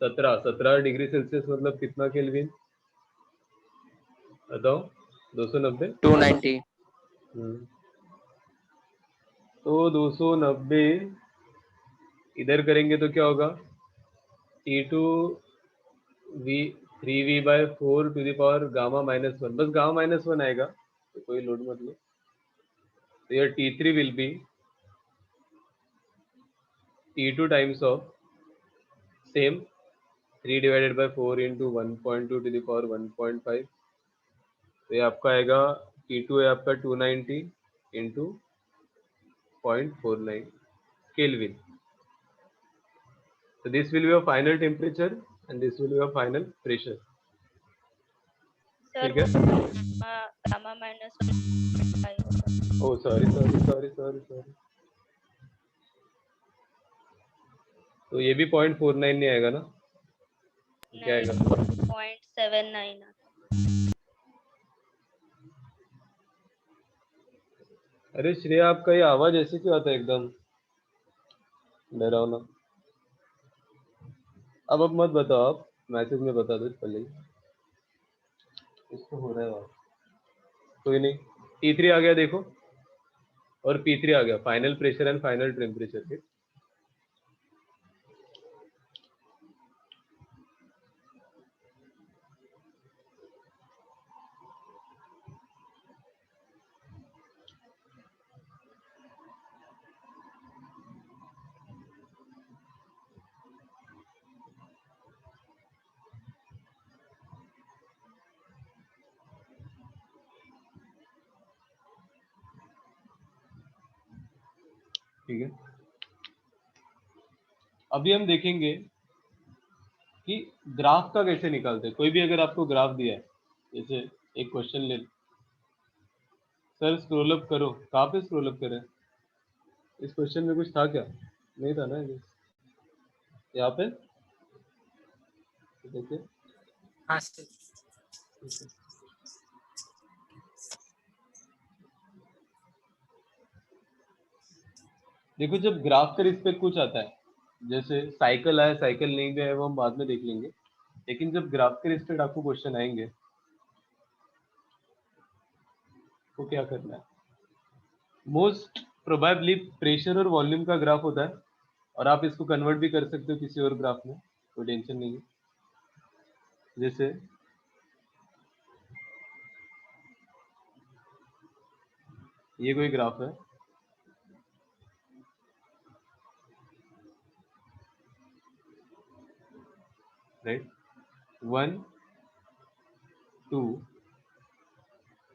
17 degree Celsius, मतलब कितना केल्विन बताओ? 290। 290। तो 290 इधर करेंगे तो क्या होगा? T2 V 3V/4 to the power gamma -1, बस गामा -1 आएगा, तो कोई लोड मत लो। तो ये T3 will be T2 times of same 3 divided by 4 into 1.2 to the power 1.5, तो ये आपका आएगा T2 है आपका 290 into 0.49 Kelvin. So this will be your final temperature and this will be your final pressure. Sir ठीक है. Gamma minus Oh sorry. तो ये भी 0.49 नहीं आएगा ना? क्या आएगा? 0.79. अरे श्रेया, आपका ये आवाज ऐसे क्यों आता है एकदम डरावना? अब मत बताओ, आप मैसेज में बता दो पहले ही. इसको हो रहा है बात. कोई नहीं. T3 आ गया देखो, और P3 आ गया, final pressure and final temperature. ठीक है. अभी हम देखेंगे कि ग्राफ का कैसे निकालते हैं. कोई भी अगर आपको ग्राफ दिया है, जैसे एक क्वेश्चन ले, सर स्क्रॉल अप करो. कहाँ पे स्क्रॉल अप करें? इस क्वेश्चन में कुछ था क्या? नहीं था ना. यहाँ पे देखिए. हाँ सर. देखो, जब ग्राफ का रिस्पेक्ट कुछ आता है, जैसे साइकिल आया, साइकिल नहीं भी है, वो हम बाद में देख लेंगे. लेकिन जब ग्राफ के रिस्पेक्ट आपको क्वेश्चन आएंगे तो क्या करना है? मोस्ट प्रोबेबली प्रेशर और वॉल्यूम का ग्राफ होता है, और आप इसको कन्वर्ट भी कर सकते हो किसी और ग्राफ में, कोई टेंशन नहीं है. जैसे ये कोई ग्राफ है, राइट. 1 2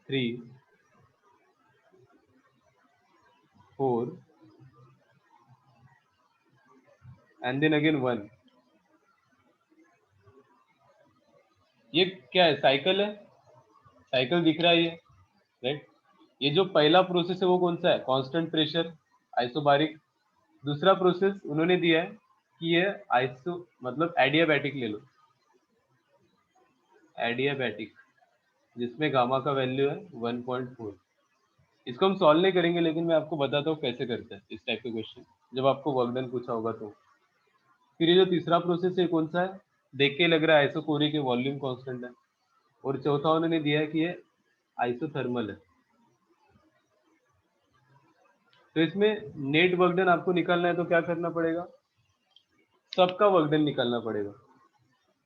3 4 and then again 1. ये क्या है? साइकिल है. साइकिल दिख रहा है ये, राइट. ये जो पहला प्रोसेस है वो कौन सा है? Constant pressure, isobaric. दूसरा प्रोसेस उन्होंने दिया है कि ये आइसो मतलब एडियाबैटिक ले लो, एडियाबैटिक, जिसमें गामा का वैल्यू है 1.4. इसको हम सॉल्व नहीं करेंगे, लेकिन मैं आपको बताता हूँ कैसे करते हैं इस टाइप के क्वेश्चन, जब आपको वर्क डन पूछा होगा तो. फिर ये जो तीसरा प्रोसेस है कौन सा है? देख के लग रहा है आइसोकोरिक है, वॉल्यूम कांस्टेंट है. और चौथा उन्होंने दिया है कि ये आइसोथर्मल है. तो इसमें नेट वर्क डन आपको निकालना है तो क्या करना पड़ेगा? सबका वर्क डन निकालना पड़ेगा.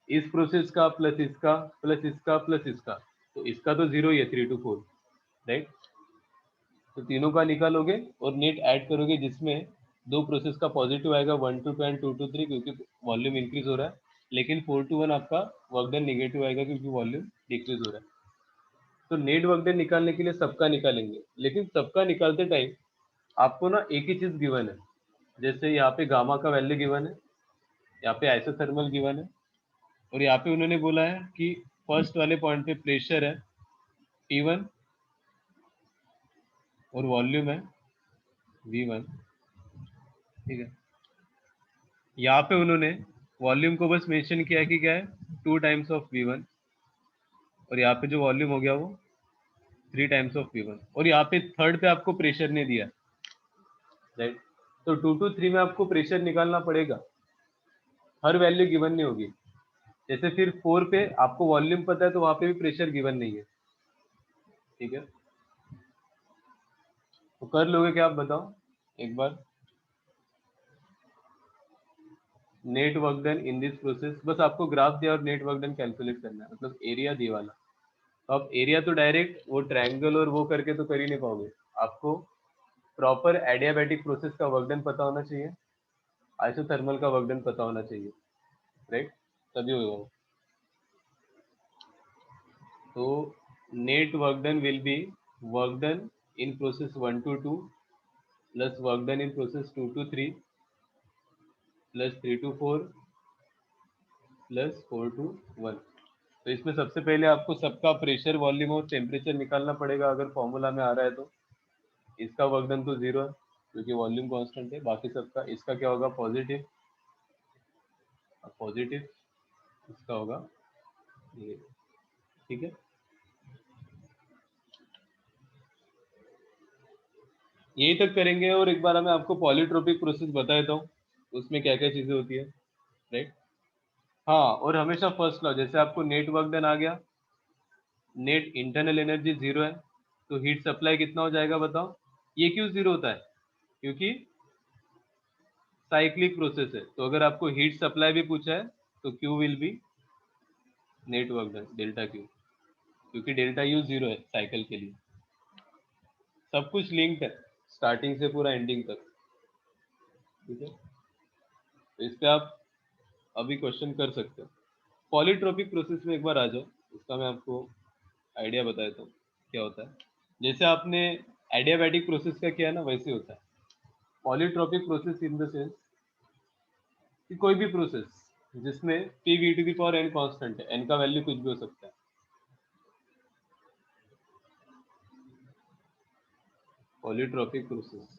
इस प्रोसेस का प्लस इसका प्लस इसका प्लस इसका, तो इसका तो 0 ही है, 3 to 4, राइट. तो तीनों का निकालोगे और नेट ऐड करोगे, जिसमें दो प्रोसेस का पॉजिटिव आएगा, 1 to 2 एंड 2 to 3, क्योंकि वॉल्यूम इंक्रीज हो रहा है. लेकिन 4 to 1 आपका वर्क डन नेगेटिव आएगा, क्योंकि वॉल्यूम डिक्रीज हो रहा है. तो नेट वर्क डन निकालने के लिए सबका निकालेंगे, लेकिन सबका निकालते टाइम आपको ना एक ही चीज गिवन है. जैसे यहाँ पे गामा का वैल्यू गिवन है, यहाँ पे आइसोथर्मल गिवन है, और यहाँ पे उन्होंने बोला है कि फर्स्ट वाले पॉइंट पे प्रेशर है P1 और वॉल्यूम है V1. ठीक है. यहाँ पे उन्होंने वॉल्यूम को बस मेंशन किया कि क्या है, 2 times of V1, और यहाँ पे जो वॉल्यूम हो गया वो 3 times of V1, और यहाँ पे थर्ड पे आपको प्रेशर ने दिया, राइट. तो 2 to 3 में आपको प्रेशर निकालना पड़ेगा, हर वैल्यू गिवन नहीं होगी. जैसे फिर 4 पे आपको वॉल्यूम पता है तो वहां पे भी प्रेशर गिवन नहीं है. ठीक है. तो कर लोगे क्या आप बताओ एक बार? Net work done in this process, बस आपको ग्राफ दिया और नेट वर्क डन कैलकुलेट करना है, मतलब एरिया दिया वाला. तो आप एरिया तो डायरेक्ट वो ट्रायंगल और वो करके तो कर ही नहीं पाओगे. आपको प्रॉपर एडियाबैटिक प्रोसेस का वर्क डन पता होना चाहिए, आइसोथर्मल का वर्क डन पता होना चाहिए. राइट, तभी होगा वो। तो net work done will B work done in process 1 to 2 plus work done in process 2 to 3 plus 3 to 4 plus 4 to 1। तो इसमें सबसे पहले आपको सबका प्रेशर, वॉल्यूम और टेम्परेचर निकालना पड़ेगा अगर फॉर्मूला में आ रहा है तो। इसका वर्क डन तो 0 है क्योंकि वॉल्यूम कांस्टेंट है, बाकी सबका। इसका क्या होगा, पॉजिटिव, पॉजिटिव इसका होगा ये, ठीक है। यही तक करेंगे और एक बार मैं आपको पॉलीट्रोपिक प्रोसेस बता देता हूँ उसमें क्या क्या चीजें होती है, राइट। हाँ, और हमेशा फर्स्ट लॉ, जैसे आपको नेट वर्क डन आ गया, नेट इंटरनल एनर्जी 0 है, तो हीट सप्लाई कितना हो जाएगा बताओ। ये क्यों 0 होता है, क्योंकि साइक्लिक प्रोसेस है। तो अगर आपको हीट सप्लाई भी पूछा है तो Q will be net work done delta Q, क्योंकि डेल्टा U 0 है साइकिल के लिए। सब कुछ लिंक्ड है स्टार्टिंग से पूरा एंडिंग तक, ठीक है। तो इस पे आप अभी क्वेश्चन कर सकते हो। पॉलीट्रोपिक प्रोसेस में एक बार आ जाओ, इसका मैं आपको आइडिया बता देता हूँ क्या होता है। जैसे आपने एडियाबैटिक प्रोसेस का किया ना, वैसे होता है polytropic process in the sense कि कोई भी प्रोसेस जिसमें Pv⁴n कांस्टेंट है, n का वैल्यू कुछ भी हो सकता है। पॉलीट्रोपिक प्रोसेस,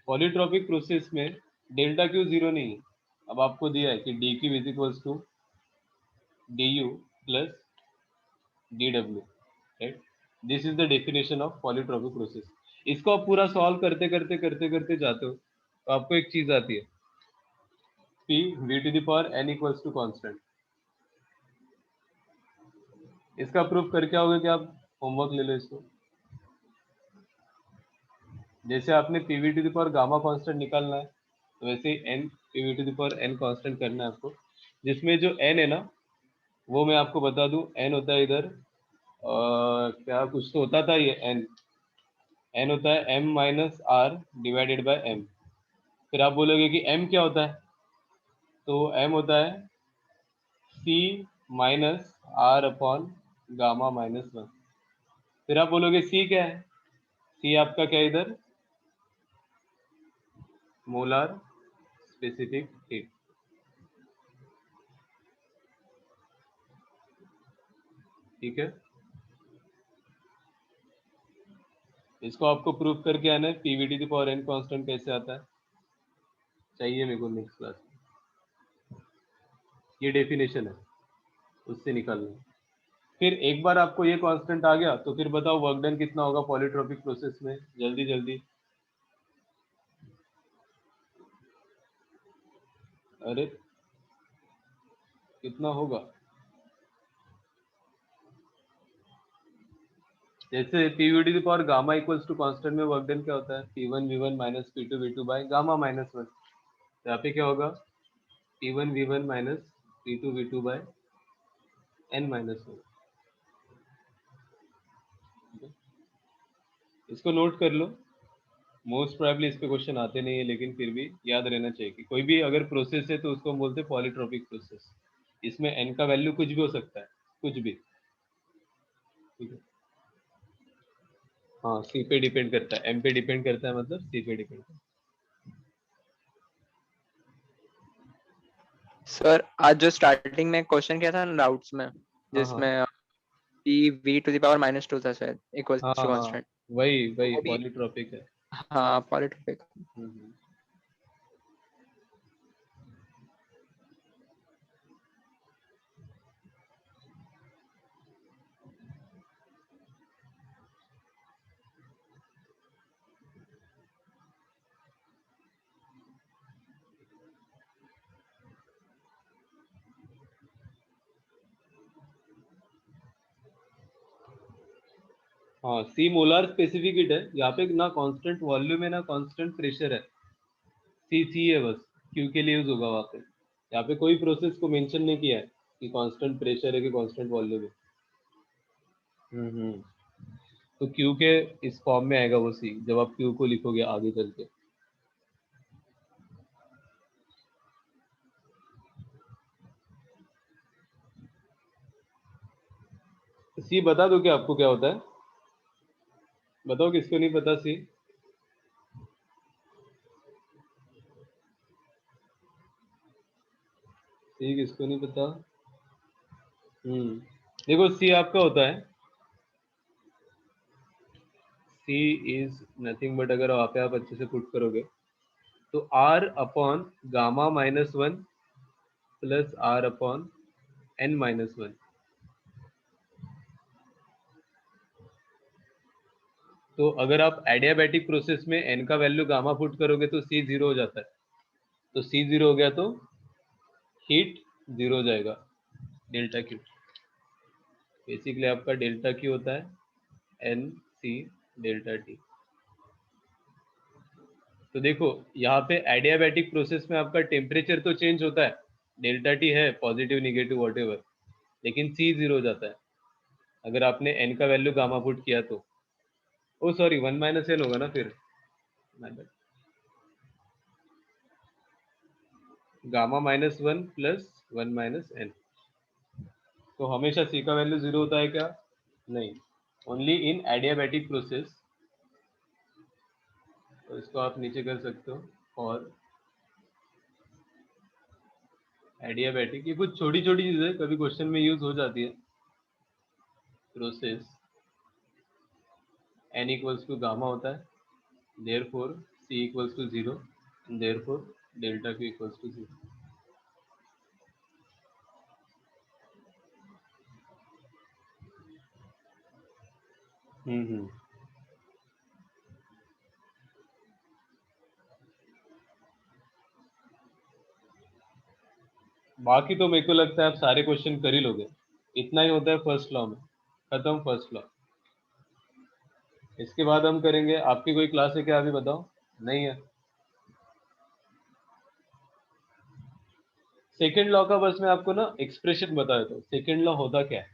पॉलीट्रोपिक प्रोसेस में डेल्टा Q 0 नहीं है। अब आपको दिया है कि dQ is equals to du plus dw, right. This is the definition of polytropic process. इसको आप पूरा सॉल्व करते करते करते करते जाते हो तो आपको एक चीज आती है, Pv⁴n इक्वल्स टू कांस्टेंट। इसका प्रूफ करके आओगे कि आप होमवर्क ले लो इसको। जैसे आपने Pv⁴ गामा कांस्टेंट निकालना है, तो वैसे ही n Pv⁴n कांस्टेंट करना है आपको, जिसमें जो n है ना, वो मैं आपको बता दूं, n होता है इधर क्या कुछ तो होता था, ये n होता है m minus R divided by m। फिर आप बोलोगे कि m क्या होता है, तो m होता है c minus R upon gamma minus 1। फिर आप बोलोगे c क्या है, c आपका क्या है इधर, मोलर स्पेसिफिक हीट, ठीक है। इसको आपको प्रूव करके आना है। Pv⁴n कांस्टेंट कैसे आता है चाहिए मेरे को नेक्स्ट क्लास में, ये डेफिनेशन है, उससे निकालना है। फिर एक बार आपको ये कांस्टेंट आ गया तो फिर बताओ वर्क डन कितना होगा पॉलीट्रोपिक प्रोसेस में, जल्दी जल्दी। अरे कितना होगा, जैसे Pv⁴ gamma equals to constant में वर्क डन क्या होता है, P1v1 minus P2v2 bye gamma minus 1। तो यहाँ पे क्या होगा, P1v1 minus P2v2 bye n minus 1। इसको नोट कर लो, मोस्ट प्रोबेबली इस पे क्वेश्चन आते नहीं है, लेकिन फिर भी याद रहना चाहिए कि कोई भी अगर प्रोसेस है तो उसको हम बोलते हैं पॉलीट्रोपिक प्रोसेस। इसमें n का वैल्यू कुछ भी हो सकता है, कुछ भी, ठीक है। हाँ, c पे डिपेंड करता है, m पे डिपेंड करता है, मतलब c पे डिपेंड करता है। सर आज जो स्टार्टिंग में क्वेश्चन किया था ना डाउट्स में, हाँ जिसमें Pv⁴ था शायद इक्वल्स हाँ टू हाँ, कांस्टेंट, वही तो वही वो भी, पॉलीट्रोपिक है। हाँ पॉलीट्रोपिक। हम्म। हाँ, सी मोलार स्पेसिफिक हीट है, यहाँ पे ना कांस्टेंट वॉल्यूम है ना कांस्टेंट प्रेशर है, सी है बस, क्यू के लिए यूज होगा वहाँ पे। यहाँ पे कोई प्रोसेस को मेंशन नहीं किया है कि कांस्टेंट प्रेशर है कि कांस्टेंट वॉल्यूम है। हम्म। तो क्यू के इस फॉर्म में आएगा वो सी, जब आप क्यू को लिखोगे आगे चल के। सी बता दो क्या आपको क्या होता है? बताओ किसको नहीं पता सी? सी किसको नहीं पता? देखो सी आपका होता है, सी इज नथिंग बट, अगर वहां पे आप अच्छे से पुट करोगे तो R upon gamma minus one plus R upon N minus one. तो अगर आप एडियाबैटिक प्रोसेस में एन का वैल्यू गामा पुट करोगे तो सी जीरो हो जाता है। तो सी जीरो हो गया तो हीट जीरो हो जाएगा, डेल्टा क्यू। बेसिकली आपका डेल्टा क्यू होता है एन सी डेल्टा टी। तो देखो यहाँ पे एडियाबैटिक प्रोसेस में आपका टेम्परेचर तो चेंज होता है, डेल्टा टी है पॉजिटिव निगेटिव वॉटेवर, लेकिन सी जीरो हो जाता है अगर आपने एन का वैल्यू गामा पुट किया तो। Oh sorry, one minus N होगा ना फिर, gamma minus one plus one minus N. तो हमेशा सी का वैल्यू जीरो होता है क्या? नहीं, ओनली इन एडियाबैटिक प्रोसेस। तो इसको आप नीचे कर सकते हो। और एडियाबैटिक ये कुछ छोटी छोटी चीजें कभी क्वेश्चन में यूज हो जाती है। Process n equals to gamma होता है, therefore c equals to zero, therefore delta q equals to zero. Hmm. बाकी तो मेरे को लगता है आप सारे क्वेश्चन कर ही लोगे। इतना ही होता है फर्स्ट लॉ में, खत्म फर्स्ट लॉ। इसके बाद हम करेंगे, आपकी कोई क्लास है क्या अभी बताओ? नहीं है। सेकेंड लॉ का बस मैं आपको ना एक्सप्रेशन बता देता हूँ, सेकेंड लॉ होता क्या है।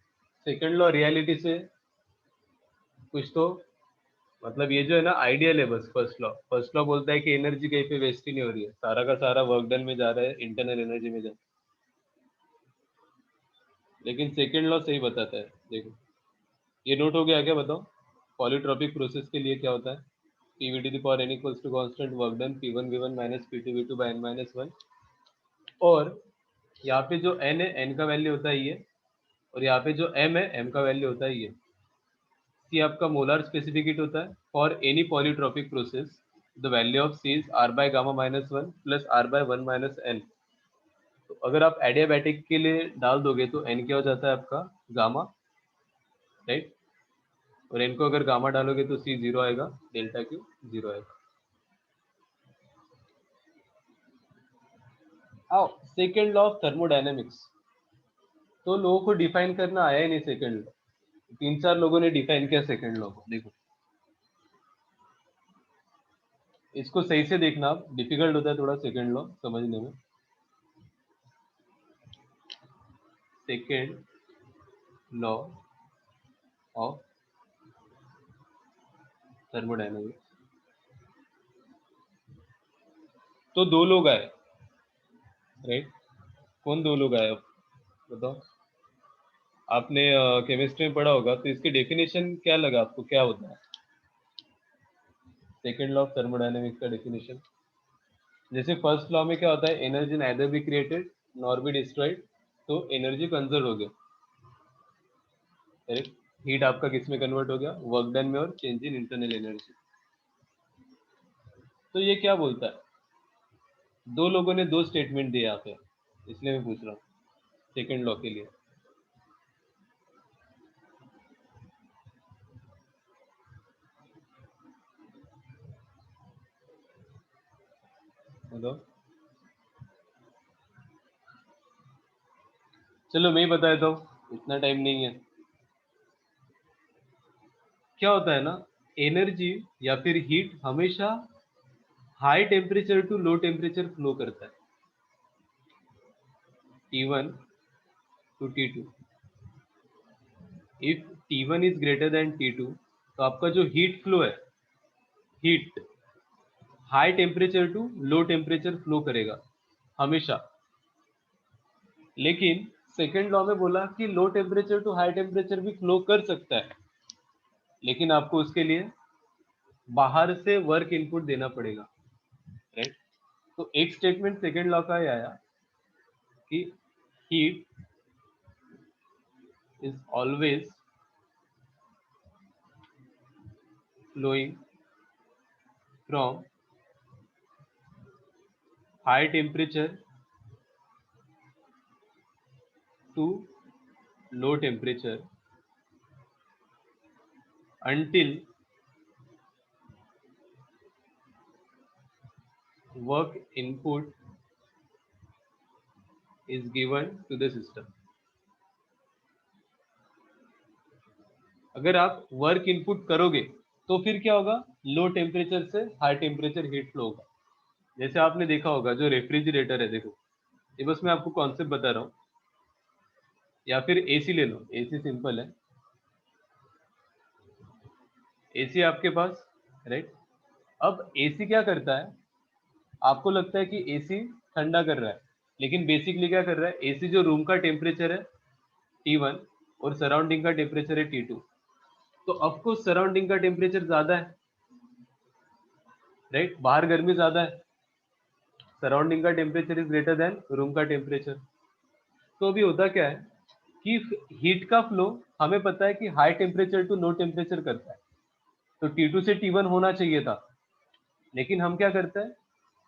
सेकेंड लॉ रियलिटी से कुछ तो मतलब ये जो है ना आइडियल है बस। फर्स्ट लॉ बोलता है कि एनर्जी कहीं पे वेस्ट ही नहीं हो रही है, सारा का सारा वर्क डन में जा रहा है, इंटरनल एनर्जी में जा। लेकिन सेकेंड लॉ सही बताता है, देखो ये नोट हो गया क्या बताओ? पॉलीट्रॉपिक प्रोसेस के लिए क्या होता है? P V to the power N equals to constant work done P one V one minus P two V two by N minus one. और यहाँ पे जो एन है, एन का वैल्यू होता है ये, और यहाँ पे जो एम है, एम का वैल्यू होता है ये। सी आपका मोलर स्पेसिफिक हीट होता है। For any polytropic process the value of C is R by gamma minus one plus R by one minus N. तो अगर आप एडियाबैटिक के लिए डाल दोगे तो एन क्या हो जाता है आपका? Gamma, right. और एन को अगर गामा डालोगे तो सी जीरो आएगा, डेल्टा क्यू जीरो आएगा। आओ सेकेंड लॉ ऑफ थर्मोडायनेमिक्स। तो लोगों को डिफाइन करना आया ही नहीं सेकेंड लॉ, तीन चार लोगों ने डिफाइन किया सेकेंड लॉ को। देखो इसको सही से देखना, आप डिफिकल्ट होता है थोड़ा सेकेंड लॉ समझने में। Second law of thermodynamics. तो दो लोग आए, राइट। कौन दो लोग आए बताओ? आपने केमिस्ट्री में पढ़ा होगा, तो इसकी डेफिनेशन क्या लगा आपको, क्या होता है सेकेंड लॉ ऑफ थर्मोडायनेमिक्स का डेफिनेशन? जैसे फर्स्ट लॉ में क्या होता है, energy neither be created nor be destroyed, तो एनर्जी कंजर्व हो गया, करेक्ट। हीट आपका किस में कन्वर्ट हो गया? वर्क डन में और चेंज इन इंटरनल एनर्जी। तो ये क्या बोलता है? दो लोगों ने दो स्टेटमेंट दिए यहाँ पे, इसलिए मैं पूछ रहा हूँ सेकेंड लॉ के लिए। हेलो, चलो मैं ही बता देता हूँ, इतना टाइम नहीं है। क्या होता है ना, एनर्जी या फिर हीट हमेशा high temperature to low temperature flow करता है, T1 to T2। If T1 is greater than T2 तो आपका जो हीट फ्लो है, heat high temperature to low temperature flow करेगा हमेशा। लेकिन सेकेंड लॉ में बोला कि low temperature to high temperature भी फ्लो कर सकता है, लेकिन आपको उसके लिए बाहर से वर्क इनपुट देना पड़ेगा, राइट। तो एक स्टेटमेंट सेकेंड लॉ का ही आया कि heat is always flowing from high temperature to low temperature until work input is given to the system. अगर आप वर्क इनपुट करोगे तो फिर क्या होगा, लो टेम्परेचर से हाई टेम्परेचर हीट फ्लो होगा। जैसे आपने देखा होगा जो रेफ्रिजरेटर है, देखो ये बस मैं आपको कॉन्सेप्ट बता रहा हूँ, या फिर एसी ले लो, एसी सिंपल है, एसी आपके पास, राइट। अब एसी क्या करता है, आपको लगता है कि एसी ठंडा कर रहा है, लेकिन बेसिकली क्या कर रहा है, एसी जो रूम का टेम्परेचर है T1 और सराउंडिंग का टेम्परेचर है T2, तो ऑफकोर्स सराउंडिंग का टेम्परेचर ज्यादा है, राइट। बाहर गर्मी ज्यादा है, सराउंडिंग का temperature is greater then room का टेम्परेचर। तो अभी होता क्या है कि हीट का फ्लो हमें पता है कि high temperature to low temperature करता है, तो T2 से T1 होना चाहिए था, लेकिन हम क्या करते हैं,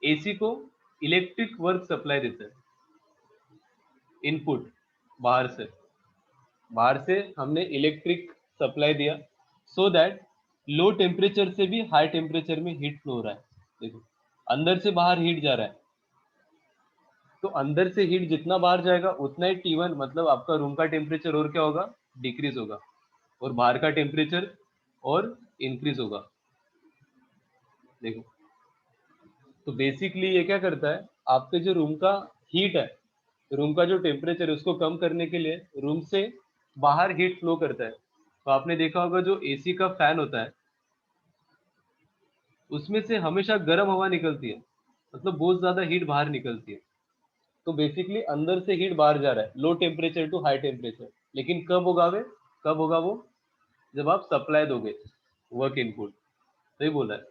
एसी को इलेक्ट्रिक वर्क सप्लाई देते हैं, इनपुट बाहर से हमने इलेक्ट्रिक सप्लाई दिया, सो दैट लो टेम्परेचर से भी हाई टेम्परेचर में हीट फ्लो हो रहा है। देखो अंदर से बाहर हीट जा रहा है, तो अंदर से हीट जितना बाहर जाएगा उतना ही T1 मतलब आपका रूम का टेम्परेचर और क्या होगा, डिक्रीज होगा, और बाहर का टेम्परेचर और इंक्रीज होगा। देखो तो बेसिकली ये क्या करता है, आपके जो रूम का हीट है, रूम का जो टेम्परेचर है उसको कम करने के लिए रूम से बाहर हीट फ्लो करता है। तो आपने देखा होगा जो एसी का फैन होता है उसमें से हमेशा गर्म हवा निकलती है, मतलब बहुत ज्यादा हीट बाहर निकलती है। तो बेसिकली अंदर से हीट बाहर जा रहा है, low temperature to high temperature, लेकिन कब होगा वो, जब आप सप्लाई दोगे वर्क इनपुट। सही बोला है।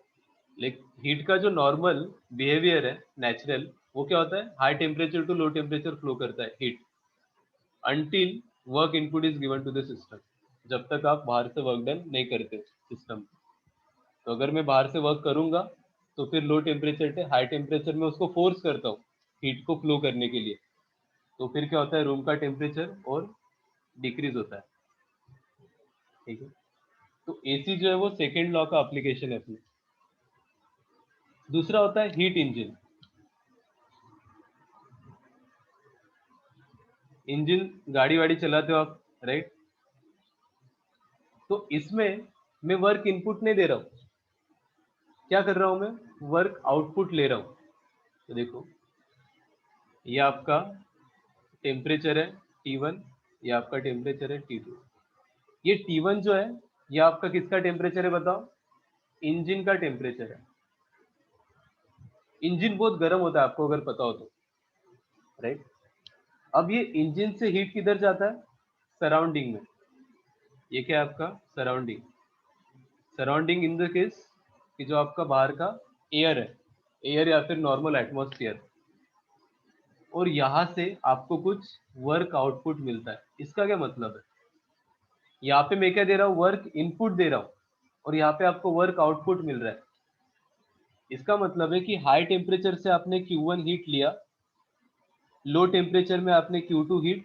लेकिन हीट का जो नॉर्मल बिहेवियर है नेचुरल, वो क्या होता है, high temperature to low temperature flow करता है heat until work input is given to the system, जब तक आप बाहर से वर्क डन नहीं करते सिस्टम। तो अगर मैं बाहर से वर्क करूंगा तो फिर लो टेम्परेचर से हाई टेम्परेचर में उसको फोर्स करता हूँ हीट को फ्लो करने के लिए, तो फिर क्या होता है, रूम का टेम्परेचर और डिक्रीज होता है, ठीक है। तो एसी जो है वो सेकेंड लॉ का एप्लीकेशन है अपने। दूसरा होता है हीट इंजन। इंजन गाड़ी वाड़ी चलाते हो आप, राइट। तो इसमें मैं वर्क इनपुट नहीं दे रहा हूँ, क्या कर रहा हूं मैं, वर्क आउटपुट ले रहा हूं। तो देखो ये आपका टेम्परेचर है T1, ये आपका टेम्परेचर है T2। ये T1 जो है ये आपका किसका टेम्परेचर है बताओ, इंजन का टेम्परेचर है। इंजन बहुत गर्म होता है आपको अगर पता हो तो, राइट। अब ये इंजन से हीट किधर जाता है, सराउंडिंग में। ये क्या है आपका सराउंडिंग इन द केस कि जो आपका बाहर का एयर है, एयर या फिर नॉर्मल एटमॉस्फेयर, और यहाँ से आपको कुछ वर्क आउटपुट मिलता है। इसका क्या मतलब है, यहाँ पे मैं क्या दे रहा हूँ, वर्क इनपुट दे रहा हूँ, और यहाँ पे आपको वर्क आउटपुट मिल रहा है। इसका मतलब है कि हाई टेम्परेचर से आपने Q1 हीट लिया, लो टेम्परेचर में आपने Q2 हीट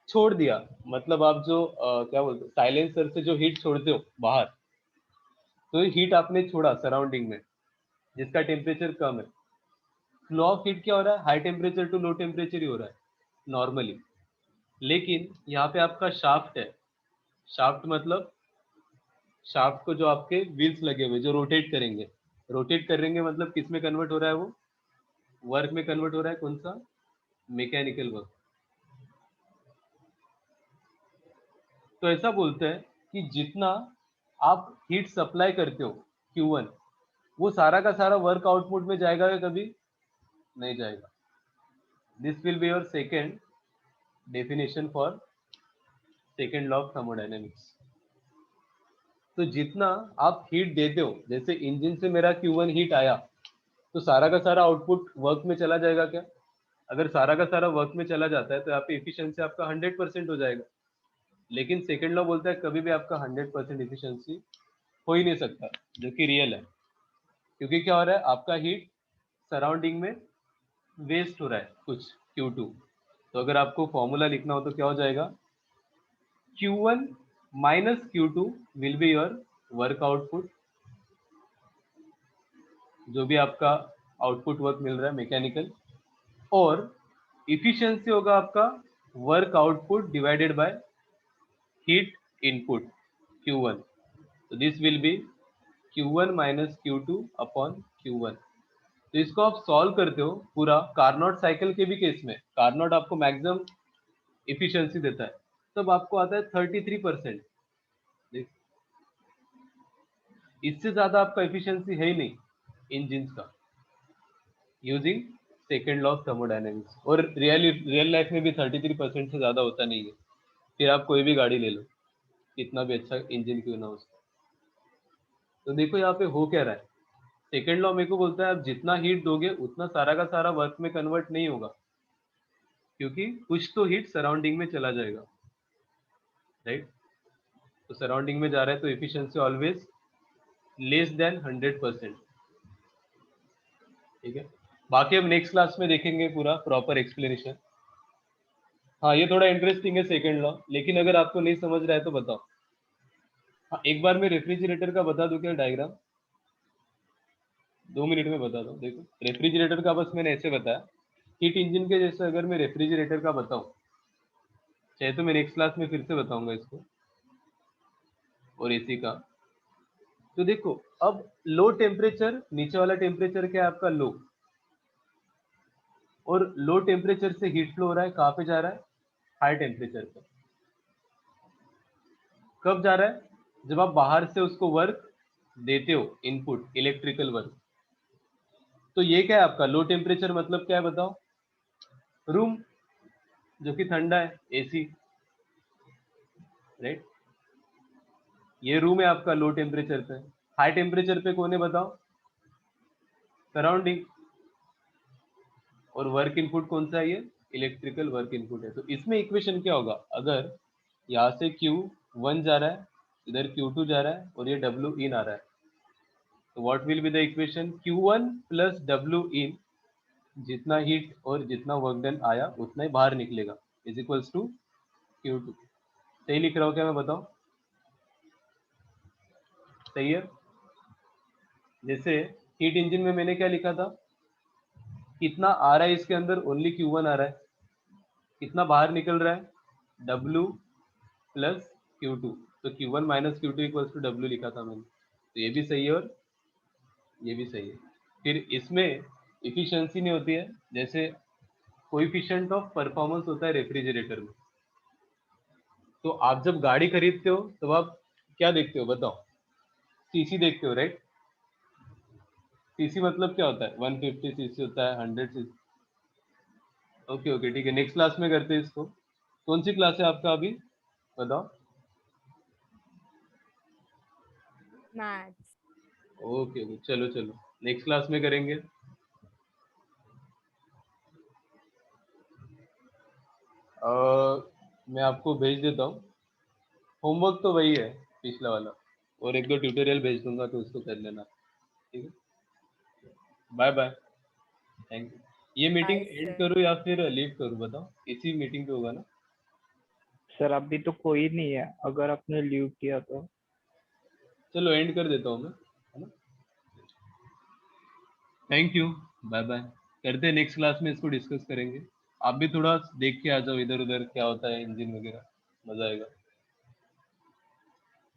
छोड़ दिया, मतलब आप जो क्या बोलते हो, साइलेंसर से जो हीट छोड़ते हो बाहर, तो हीट आपने छोड़ा सराउंडिंग में जिसका टेम्परेचर कम है। फ्लो ऑफ हीट क्या हो रहा है, high temperature to low temperature ही हो रहा है नॉर्मली। लेकिन यहाँ पे आपका शाफ्ट है, शाफ्ट मतलब शाफ्ट को जो आपके व्हील्स लगे हुए जो रोटेट करेंगे मतलब किस में कन्वर्ट हो रहा है, वो वर्क में कन्वर्ट हो रहा है। कौन सा, मैकेनिकल वर्क। तो ऐसा बोलते हैं कि जितना आप हीट सप्लाई करते हो Q1, वो सारा का सारा वर्क आउटपुट में जाएगा या कभी नहीं जाएगा। This will be your second definition for second law of thermodynamics. तो जितना आप हीट देते हो, जैसे इंजन से मेरा Q1 हीट आया तो सारा का सारा आउटपुट वर्क में चला जाएगा क्या? अगर सारा का सारा वर्क में चला जाता है तो यहाँ पे एफिशिएंसी आपका 100% हो जाएगा। लेकिन सेकेंड लॉ बोलता है कभी भी आपका 100% एफिशिएंसी हो ही नहीं सकता, जो कि रियल है। क्योंकि क्या हो रहा है, आपका हीट सराउंडिंग में वेस्ट हो रहा है कुछ Q2। तो अगर आपको फॉर्मूला लिखना हो तो क्या हो जाएगा, Q1 minus Q2 will be your work output, जो भी आपका आउटपुट वर्क मिल रहा है मैकेनिकल, और इफिशिएंसी होगा आपका work output divided by heat input Q1। तो this will B Q1 minus Q2 upon Q1। तो इसको आप सॉल्व करते हो पूरा कार्नोट साइकिल के भी केस में, कार्नोट आपको मैक्सिमम इफिशिएंसी देता है, तब आपको आता है 33%। इससे ज्यादा आपका एफिशिएंसी है ही नहीं इंजिन का, using second law of thermodynamics. और रियल लाइफ में भी 33% से ज्यादा होता नहीं है। फिर आप कोई भी गाड़ी ले लो, कितना भी अच्छा इंजन क्यों ना हो उसका। तो देखो यहाँ पे हो क्या रहा है, सेकेंड लॉ मेरे को बोलता है आप जितना हीट दोगे उतना सारा का सारा वर्क में कन्वर्ट नहीं होगा, क्योंकि कुछ तो हीट सराउंडिंग में चला जाएगा, राइट। तो सराउंडिंग में जा रहा है तो एफिशिएंसी ऑलवेज लेस देन 100%। ठीक है, बाकी हम नेक्स्ट क्लास में देखेंगे पूरा प्रॉपर एक्सप्लेनेशन। हाँ, ये थोड़ा इंटरेस्टिंग है सेकेंड लॉ, लेकिन अगर आपको नहीं समझ रहा है तो बताओ। हाँ, एक बार मैं रेफ्रिजरेटर का बता दूं क्या डायग्राम, 2 मिनट में बता दूं। देखो रेफ्रिजरेटर का बस मैंने ऐसे बताया, हीट इंजन के जैसे अगर मैं रेफ्रिजरेटर का बताऊं, चाहे तो मैं नेक्स्ट क्लास में फिर से बताऊंगा इसको, और एसी का। तो देखो अब लो टेम्परेचर, नीचे वाला टेम्परेचर क्या है आपका, लो, और लो टेम्परेचर से हीट फ्लो हो रहा है, कहाँ पे जा रहा है, हाई टेम्परेचर पे। कब जा रहा है, जब आप बाहर से उसको वर्क देते हो, इनपुट इलेक्ट्रिकल वर्क। तो ये क्या है आपका लो टेम्परेचर, मतलब क्या है बताओ, रूम जो कि ठंडा है, एसी, राइट। ये रूम है आपका लो टेम्परेचर पे। हाई टेम्परेचर पे कौन है बताओ, सराउंडिंग, और वर्क इनपुट कौन सा है, ये इलेक्ट्रिकल वर्क इनपुट है। तो इसमें इक्वेशन क्या होगा, अगर यहाँ से Q1 जा रहा है, इधर Q2 जा रहा है, और ये W इन आ रहा है, तो what will be the equation, Q1 plus W इन, जितना हीट और जितना वर्क डन आया उतना ही बाहर निकलेगा, इज इक्वल्स टू Q2। सही लिख रहा हूँ क्या मैं, बताओ सही है। जैसे हीट इंजन में मैंने क्या लिखा था, कितना आ रहा है इसके अंदर, ओनली Q1 आ रहा है, कितना बाहर निकल रहा है, W प्लस Q2। तो Q1 minus Q2 equals to W लिखा था मैंने, तो ये भी सही है और ये भी सही है। फिर इसमें इफिशिएंसी नहीं होती है, जैसे कोएफिशिएंट ऑफ परफॉर्मेंस होता है रेफ्रिजरेटर में। तो आप जब गाड़ी खरीदते हो तो आप क्या देखते हो बताओ, सीसी देखते हो, राइट। सीसी मतलब क्या होता है, 150 सीसी होता है, 100 सीसी। ओके ओके ठीक है, नेक्स्ट क्लास में करते हैं इसको। कौन सी क्लास है आपका अभी बताओ। मैथ्स। ओके ओके, चलो चलो नेक्स्ट क्लास में करेंगे। मैं आपको भेज देता हूँ, होमवर्क तो वही है पिछला वाला, और 1-2 ट्यूटोरियल भेज दूंगा तो उसको कर लेना, ठीक है। Bye bye, thank you. ये मीटिंग बाय एंड सर। करूँ या फिर लीव करूँ बताओ, इसी मीटिंग पे होगा ना। सर अभी तो कोई नहीं है, अगर आपने लीव किया तो। चलो एंड कर देता हूँ मैं, है ना। Thank you, bye bye. करते हैं नेक्स्ट क्लास में, इसको डिस्कस करेंगे। आप भी थोड़ा देख के आ जाओ इधर उधर क्या होता है इंजन वगैरह, मजा आएगा।